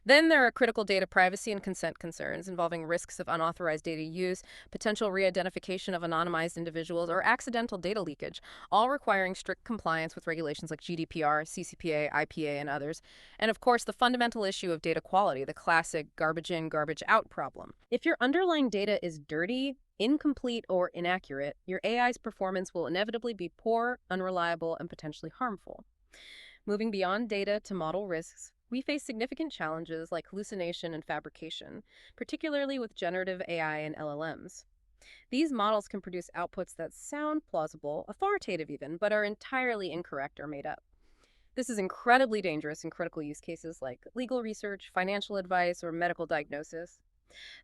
Then there are critical data privacy and consent concerns involving risks of unauthorized data use, potential re-identification of anonymized individuals, or accidental data leakage, all requiring strict compliance with regulations like GDPR, CCPA, IPA, and others. And of course, the fundamental issue of data quality, the classic garbage in, garbage out problem. If your underlying data is dirty, incomplete, or inaccurate, your AI's performance will inevitably be poor, unreliable, and potentially harmful. Moving beyond data to model risks, we face significant challenges like hallucination and fabrication, particularly with generative AI and LLMs. These models can produce outputs that sound plausible, authoritative even, but are entirely incorrect or made up. This is incredibly dangerous in critical use cases like legal research, financial advice, or medical diagnosis.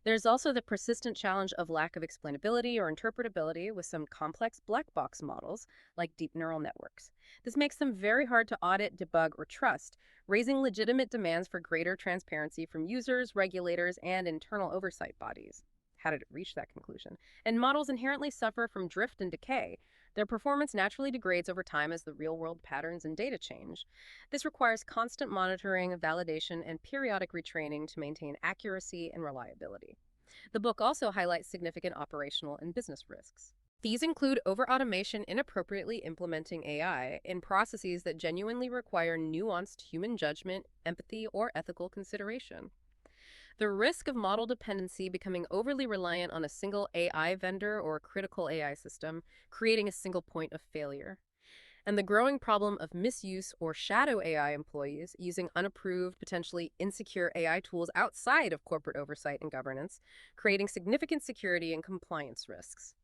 There's also the persistent challenge of lack of explainability or interpretability with some complex black box models, like deep neural networks. This makes them very hard to audit, debug, or trust, raising legitimate demands for greater transparency from users, regulators, and internal oversight bodies. How did it reach that conclusion? And models inherently suffer from drift and decay. Their performance naturally degrades over time as the real-world patterns and data change. This requires constant monitoring, validation, and periodic retraining to maintain accuracy and reliability. The book also highlights significant operational and business risks. These include over-automation inappropriately implementing AI in processes that genuinely require nuanced human judgment, empathy, or ethical consideration. The risk of model dependency becoming overly reliant on a single AI vendor or critical AI system, creating a single point of failure. And the growing problem of misuse or shadow AI employees using unapproved, potentially insecure AI tools outside of corporate oversight and governance, creating significant security and compliance risks.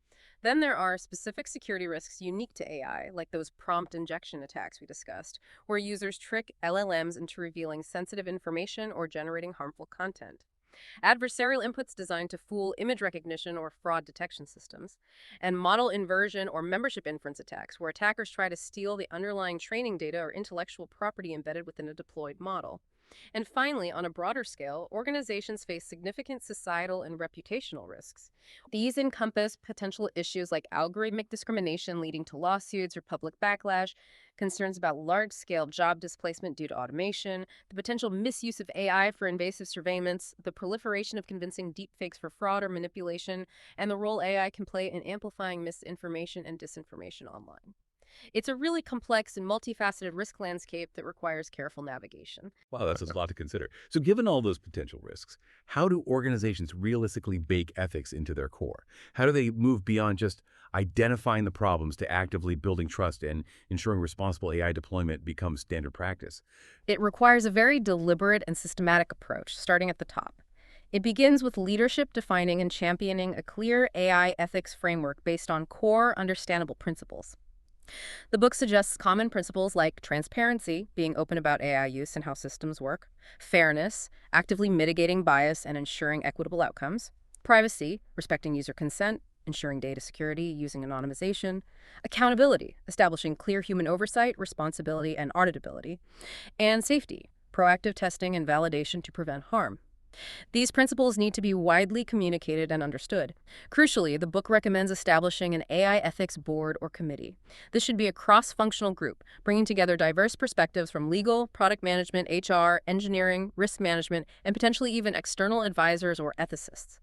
Then there are specific security risks unique to AI, like those prompt injection attacks we discussed, where users trick LLMs into revealing sensitive information or generating harmful content. Adversarial inputs designed to fool image recognition or fraud detection systems, and model inversion or membership inference attacks, where attackers try to steal the underlying training data or intellectual property embedded within a deployed model. And finally, on a broader scale, organizations face significant societal and reputational risks. These encompass potential issues like algorithmic discrimination leading to lawsuits or public backlash, concerns about large-scale job displacement due to automation, the potential misuse of AI for invasive surveillance, the proliferation of convincing deepfakes for fraud or manipulation, and the role AI can play in amplifying misinformation and disinformation online. It's a really complex and multifaceted risk landscape that requires careful navigation. Wow, that's a lot to consider. So given all those potential risks, how do organizations realistically bake ethics into their core? How do they move beyond just identifying the problems to actively building trust and ensuring responsible AI deployment becomes standard practice? It requires a very deliberate and systematic approach, starting at the top. It begins with leadership defining and championing a clear AI ethics framework based on core, understandable principles. The book suggests common principles like transparency, being open about AI use and how systems work, fairness, actively mitigating bias and ensuring equitable outcomes, privacy, respecting user consent, ensuring data security using anonymization, accountability, establishing clear human oversight, responsibility, and auditability, and safety, proactive testing and validation to prevent harm. These principles need to be widely communicated and understood. Crucially, the book recommends establishing an AI ethics board or committee. This should be a cross-functional group, bringing together diverse perspectives from legal, product management, HR, engineering, risk management, and potentially even external advisors or ethicists.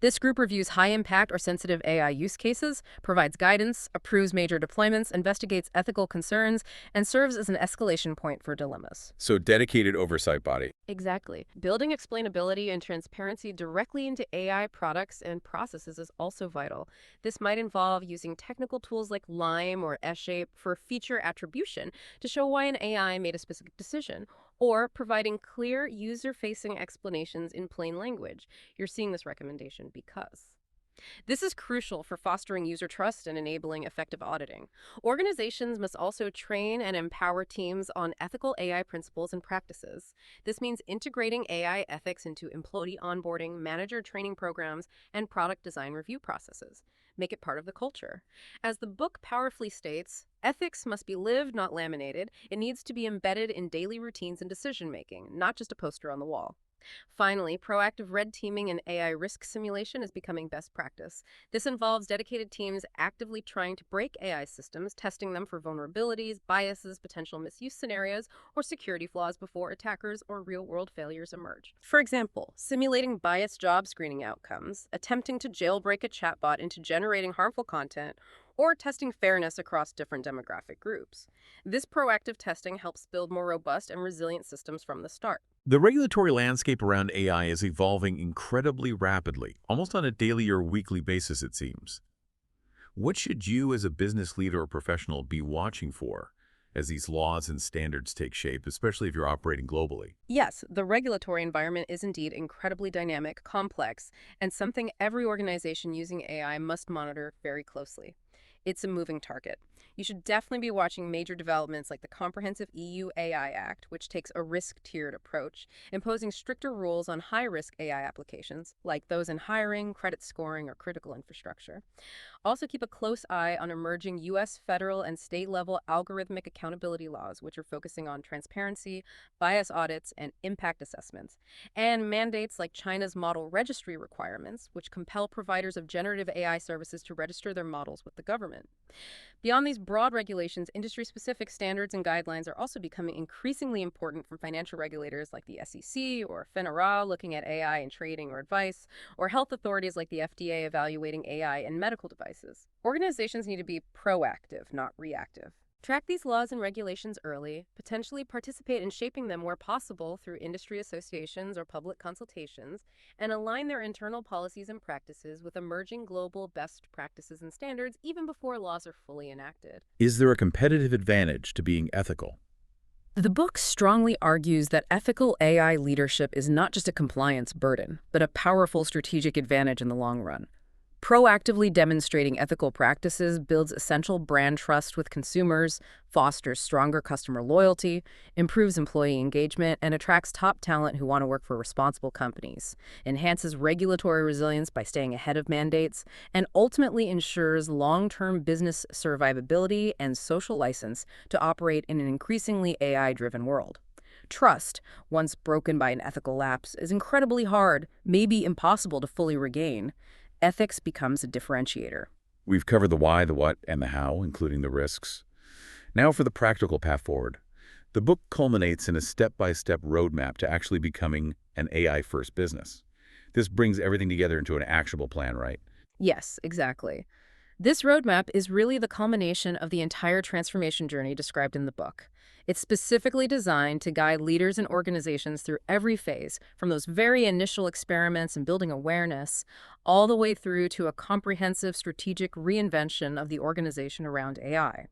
This group reviews high-impact or sensitive AI use cases, provides guidance, approves major deployments, investigates ethical concerns, and serves as an escalation point for dilemmas. So dedicated oversight body. Exactly. Building explainability and transparency directly into AI products and processes is also vital. This might involve using technical tools like Lime or S-Shape for feature attribution to show why an AI made a specific decision, or providing clear user-facing explanations in plain language. You're seeing this recommendation because. This is crucial for fostering user trust and enabling effective auditing. Organizations must also train and empower teams on ethical AI principles and practices. This means integrating AI ethics into employee onboarding, manager training programs, and product design review processes. Make it part of the culture. As the book powerfully states, ethics must be lived, not laminated. It needs to be embedded in daily routines and decision-making, not just a poster on the wall. Finally, proactive red teaming and AI risk simulation is becoming best practice. This involves dedicated teams actively trying to break AI systems, testing them for vulnerabilities, biases, potential misuse scenarios, or security flaws before attackers or real-world failures emerge. For example, simulating biased job screening outcomes, attempting to jailbreak a chatbot into generating harmful content, or testing fairness across different demographic groups. This proactive testing helps build more robust and resilient systems from the start. The regulatory landscape around AI is evolving incredibly rapidly, almost on a daily or weekly basis, it seems. What should you as a business leader or professional be watching for as these laws and standards take shape, especially if you're operating globally? Yes, the regulatory environment is indeed incredibly dynamic, complex, and something every organization using AI must monitor very closely. It's a moving target. You should definitely be watching major developments like the comprehensive EU AI Act, which takes a risk-tiered approach, imposing stricter rules on high-risk AI applications, like those in hiring, credit scoring, or critical infrastructure. Also, keep a close eye on emerging U.S. federal and state-level algorithmic accountability laws, which are focusing on transparency, bias audits, and impact assessments, and mandates like China's model registry requirements, which compel providers of generative AI services to register their models with the government. Beyond these broad regulations, industry-specific standards and guidelines are also becoming increasingly important from financial regulators like the SEC or FINRA looking at AI in trading or advice, or health authorities like the FDA evaluating AI in medical devices. Organizations need to be proactive, not reactive. Track these laws and regulations early, potentially participate in shaping them where possible through industry associations or public consultations, and align their internal policies and practices with emerging global best practices and standards even before laws are fully enacted. Is there a competitive advantage to being ethical? The book strongly argues that ethical AI leadership is not just a compliance burden, but a powerful strategic advantage in the long run. Proactively demonstrating ethical practices builds essential brand trust with consumers, fosters stronger customer loyalty, improves employee engagement, and attracts top talent who want to work for responsible companies, enhances regulatory resilience by staying ahead of mandates, and ultimately ensures long-term business survivability and social license to operate in an increasingly AI-driven world. Trust, once broken by an ethical lapse, is incredibly hard, maybe impossible to fully regain. Ethics becomes a differentiator. We've covered the why, the what, and the how, including the risks. Now for the practical path forward. The book culminates in a step-by-step roadmap to actually becoming an AI-first business. This brings everything together into an actionable plan, right? Yes, exactly. This roadmap is really the culmination of the entire transformation journey described in the book. It's specifically designed to guide leaders and organizations through every phase, from those very initial experiments and building awareness, all the way through to a comprehensive strategic reinvention of the organization around AI.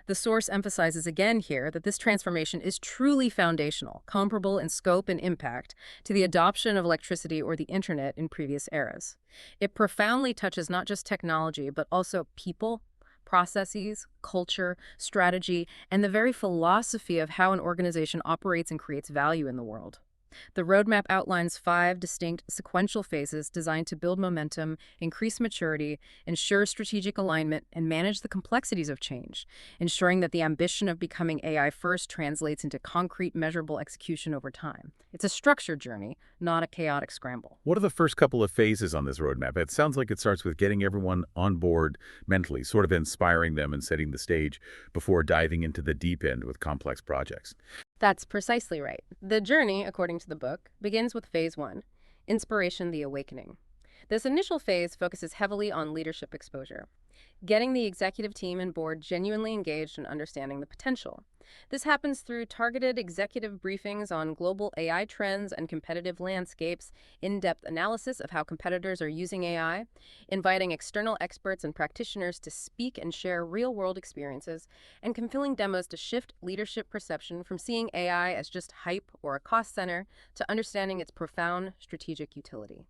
The source emphasizes again here that this transformation is truly foundational, comparable in scope and impact to the adoption of electricity or the internet in previous eras. It profoundly touches not just technology, but also people, processes, culture, strategy, and the very philosophy of how an organization operates and creates value in the world. The roadmap outlines 5 distinct sequential phases designed to build momentum, increase maturity, ensure strategic alignment, and manage the complexities of change, ensuring that the ambition of becoming AI first translates into concrete, measurable execution over time. It's a structured journey, not a chaotic scramble. What are the first couple of phases on this roadmap? It sounds like it starts with getting everyone on board mentally, sort of inspiring them and setting the stage before diving into the deep end with complex projects. That's precisely right. The journey, according to the book, begins with phase 1, Inspiration, the Awakening. This initial phase focuses heavily on leadership exposure, getting the executive team and board genuinely engaged in understanding the potential. This happens through targeted executive briefings on global AI trends and competitive landscapes, in-depth analysis of how competitors are using AI, inviting external experts and practitioners to speak and share real-world experiences, and compelling demos to shift leadership perception from seeing AI as just hype or a cost center to understanding its profound strategic utility.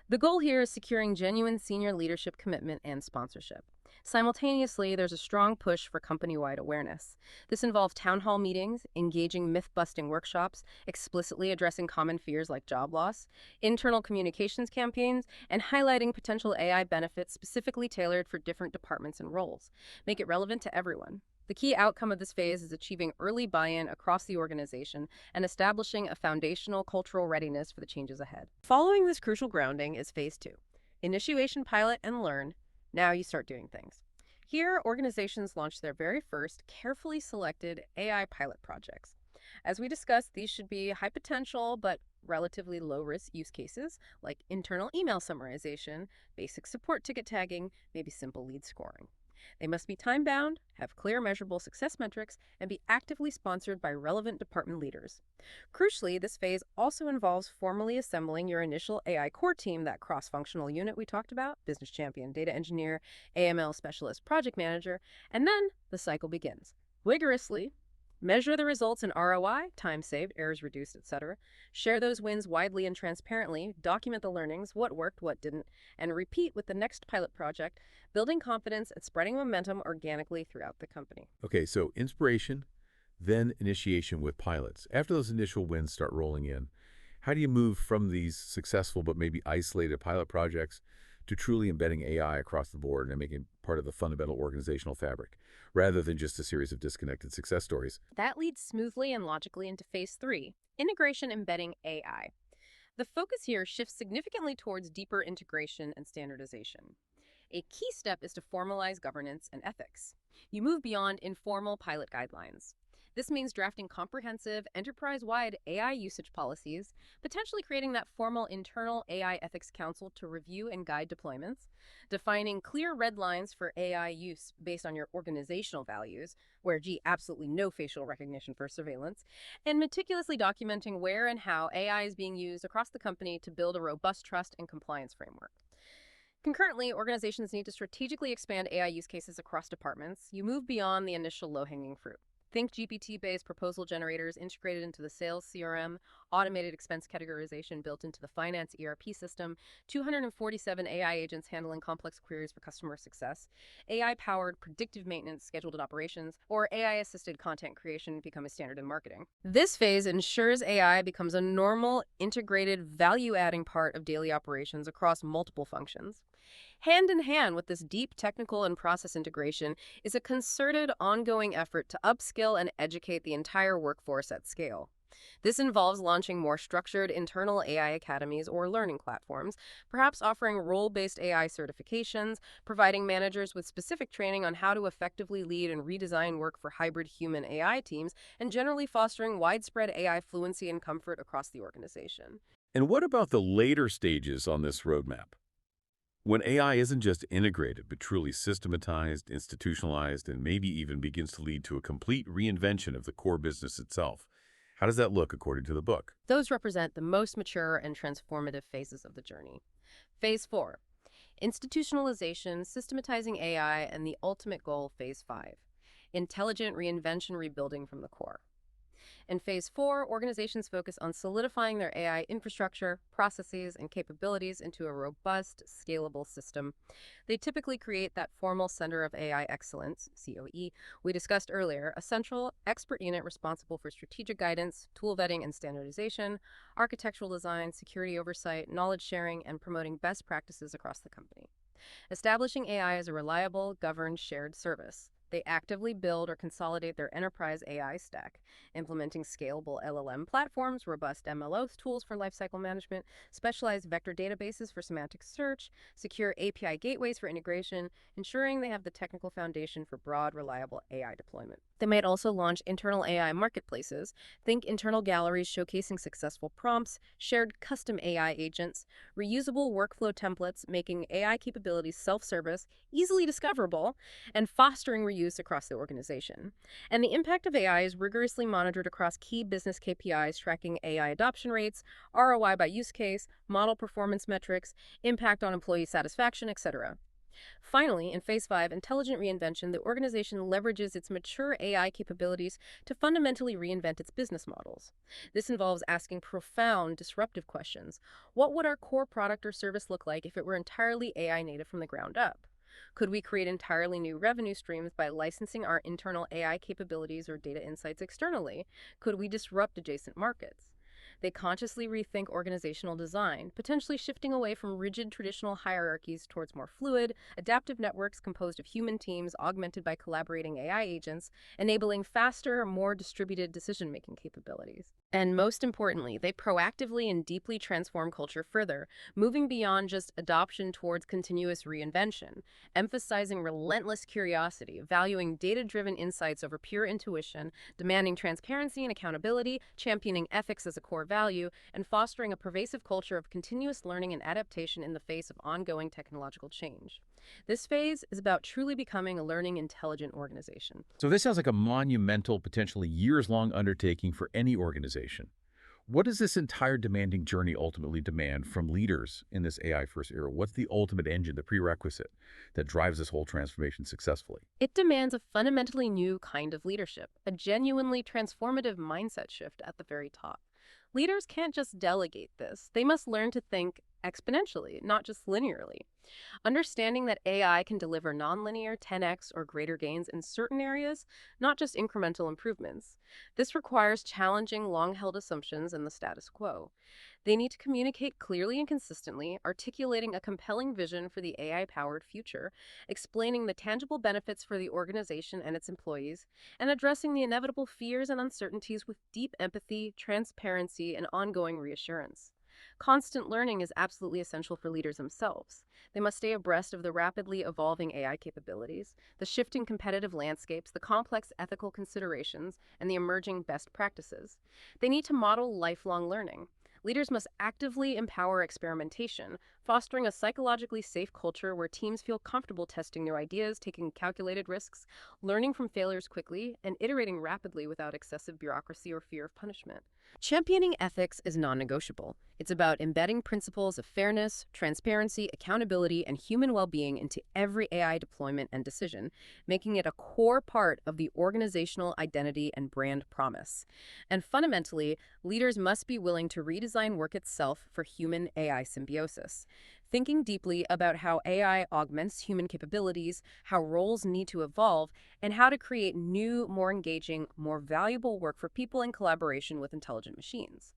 The goal here is securing genuine senior leadership commitment and sponsorship. Simultaneously, there's a strong push for company-wide awareness. This involves town hall meetings, engaging myth-busting workshops, explicitly addressing common fears like job loss, internal communications campaigns, and highlighting potential AI benefits specifically tailored for different departments and roles. Make it relevant to everyone. The key outcome of this phase is achieving early buy-in across the organization and establishing a foundational cultural readiness for the changes ahead. Following this crucial grounding is phase 2, Initiation, Pilot, and Learn. Now you start doing things. Here, organizations launch their very first carefully selected AI pilot projects. As we discussed, these should be high potential but relatively low-risk use cases like internal email summarization, basic support ticket tagging, maybe simple lead scoring. They must be time-bound, have clear measurable success metrics, and be actively sponsored by relevant department leaders. Crucially, this phase also involves formally assembling your initial AI core team, that cross-functional unit we talked about, business champion, data engineer, AML specialist, project manager, and then the cycle begins. Rigorously, Measure the results in ROI, time saved, errors reduced, etc. Share those wins widely and transparently, document the learnings, what worked, what didn't, and repeat with the next pilot project, building confidence and spreading momentum organically throughout the company. Okay, so inspiration, then initiation with pilots. After those initial wins start rolling in, how do you move from these successful but maybe isolated pilot projects to truly embedding AI across the board and making it part of the fundamental organizational fabric, rather than just a series of disconnected success stories? That leads smoothly and logically into phase 3, integration embedding AI. The focus here shifts significantly towards deeper integration and standardization. A key step is to formalize governance and ethics. You move beyond informal pilot guidelines. This means drafting comprehensive, enterprise-wide AI usage policies, potentially creating that formal internal AI ethics council to review and guide deployments, defining clear red lines for AI use based on your organizational values, where, gee, absolutely no facial recognition for surveillance, and meticulously documenting where and how AI is being used across the company to build a robust trust and compliance framework. Concurrently, organizations need to strategically expand AI use cases across departments. You move beyond the initial low-hanging fruit. Think GPT-based proposal generators integrated into the sales CRM, automated expense categorization built into the finance ERP system, 247 AI agents handling complex queries for customer success, AI-powered predictive maintenance scheduled at operations, or AI-assisted content creation become a standard in marketing. This phase ensures AI becomes a normal, integrated, value-adding part of daily operations across multiple functions. Hand in hand with this deep technical and process integration is a concerted, ongoing effort to upskill and educate the entire workforce at scale. This involves launching more structured internal AI academies or learning platforms, perhaps offering role-based AI certifications, providing managers with specific training on how to effectively lead and redesign work for hybrid human AI teams, and generally fostering widespread AI fluency and comfort across the organization. And what about the later stages on this roadmap? When AI isn't just integrated, but truly systematized, institutionalized, and maybe even begins to lead to a complete reinvention of the core business itself. How does that look according to the book? Those represent the most mature and transformative phases of the journey. Phase 4, institutionalization, systematizing AI, and the ultimate goal, Phase 5, intelligent reinvention, rebuilding from the core. In Phase 4, organizations focus on solidifying their AI infrastructure, processes, and capabilities into a robust, scalable system. They typically create that formal Center of AI Excellence, COE, we discussed earlier, a central, expert unit responsible for strategic guidance, tool vetting and standardization, architectural design, security oversight, knowledge sharing, and promoting best practices across the company. Establishing AI as a reliable, governed, shared service. They actively build or consolidate their enterprise AI stack, implementing scalable LLM platforms, robust MLOs tools for lifecycle management, specialized vector databases for semantic search, secure API gateways for integration, ensuring they have the technical foundation for broad, reliable AI deployment. They might also launch internal AI marketplaces. Think internal galleries showcasing successful prompts, shared custom AI agents, reusable workflow templates, making AI capabilities self-service, easily discoverable, and fostering reuse across the organization. And the impact of AI is rigorously monitored across key business KPIs, tracking AI adoption rates, ROI by use case, model performance metrics, impact on employee satisfaction, etc. Finally, in Phase 5, intelligent reinvention, the organization leverages its mature AI capabilities to fundamentally reinvent its business models. This involves asking profound, disruptive questions. What would our core product or service look like if it were entirely AI native from the ground up? Could we create entirely new revenue streams by licensing our internal AI capabilities or data insights externally? Could we disrupt adjacent markets? They consciously rethink organizational design, potentially shifting away from rigid traditional hierarchies towards more fluid, adaptive networks composed of human teams augmented by collaborating AI agents, enabling faster, more distributed decision-making capabilities. And most importantly, they proactively and deeply transform culture further, moving beyond just adoption towards continuous reinvention, emphasizing relentless curiosity, valuing data-driven insights over pure intuition, demanding transparency and accountability, championing ethics as a core value, and fostering a pervasive culture of continuous learning and adaptation in the face of ongoing technological change. This phase is about truly becoming a learning, intelligent organization. So this sounds like a monumental, potentially years-long undertaking for any organization. What does this entire demanding journey ultimately demand from leaders in this AI-first era? What's the ultimate engine, the prerequisite that drives this whole transformation successfully? It demands a fundamentally new kind of leadership, a genuinely transformative mindset shift at the very top. Leaders can't just delegate this. They must learn to think exponentially, not just linearly. Understanding that AI can deliver nonlinear 10x or greater gains in certain areas, not just incremental improvements. This requires challenging long-held assumptions and the status quo. They need to communicate clearly and consistently, articulating a compelling vision for the AI-powered future, explaining the tangible benefits for the organization and its employees, and addressing the inevitable fears and uncertainties with deep empathy, transparency, and ongoing reassurance. Constant learning is absolutely essential for leaders themselves. They must stay abreast of the rapidly evolving AI capabilities, the shifting competitive landscapes, the complex ethical considerations, and the emerging best practices. They need to model lifelong learning. Leaders must actively empower experimentation, fostering a psychologically safe culture where teams feel comfortable testing new ideas, taking calculated risks, learning from failures quickly, and iterating rapidly without excessive bureaucracy or fear of punishment. Championing ethics is non-negotiable. It's about embedding principles of fairness, transparency, accountability, and human well-being into every AI deployment and decision, making it a core part of the organizational identity and brand promise. And fundamentally, leaders must be willing to redesign work itself for human-AI symbiosis. Thinking deeply about how AI augments human capabilities, how roles need to evolve, and how to create new, more engaging, more valuable work for people in collaboration with intelligent machines.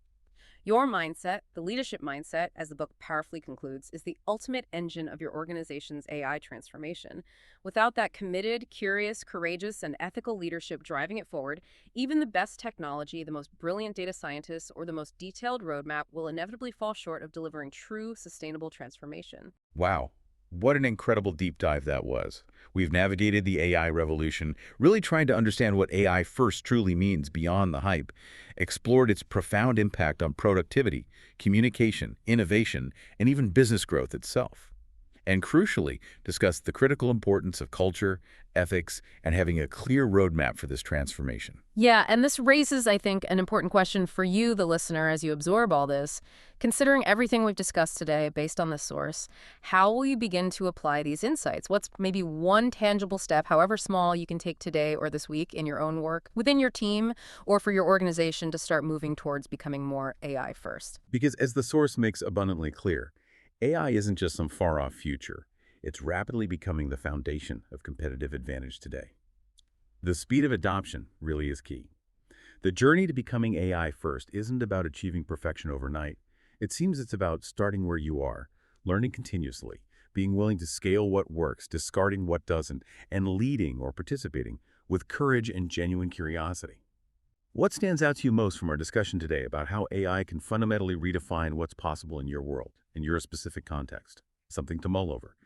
Your mindset, the leadership mindset, as the book powerfully concludes, is the ultimate engine of your organization's AI transformation. Without that committed, curious, courageous, and ethical leadership driving it forward, even the best technology, the most brilliant data scientists, or the most detailed roadmap will inevitably fall short of delivering true, sustainable transformation. Wow, what an incredible deep dive that was. We've navigated the AI revolution, really trying to understand what AI first truly means beyond the hype, explored its profound impact on productivity, communication, innovation, and even business growth itself. And crucially, discussed the critical importance of culture, ethics, and having a clear roadmap for this transformation. Yeah, and this raises, I think, an important question for you, the listener, as you absorb all this. Considering everything we've discussed today based on this source, how will you begin to apply these insights? What's maybe one tangible step, however small, you can take today or this week in your own work, within your team, or for your organization to start moving towards becoming more AI first? Because as the source makes abundantly clear, AI isn't just some far-off future. It's rapidly becoming the foundation of competitive advantage today. The speed of adoption really is key. The journey to becoming AI first isn't about achieving perfection overnight. It seems it's about starting where you are, learning continuously, being willing to scale what works, discarding what doesn't, and leading or participating with courage and genuine curiosity. What stands out to you most from our discussion today about how AI can fundamentally redefine what's possible in your world, in your specific context? Something to mull over.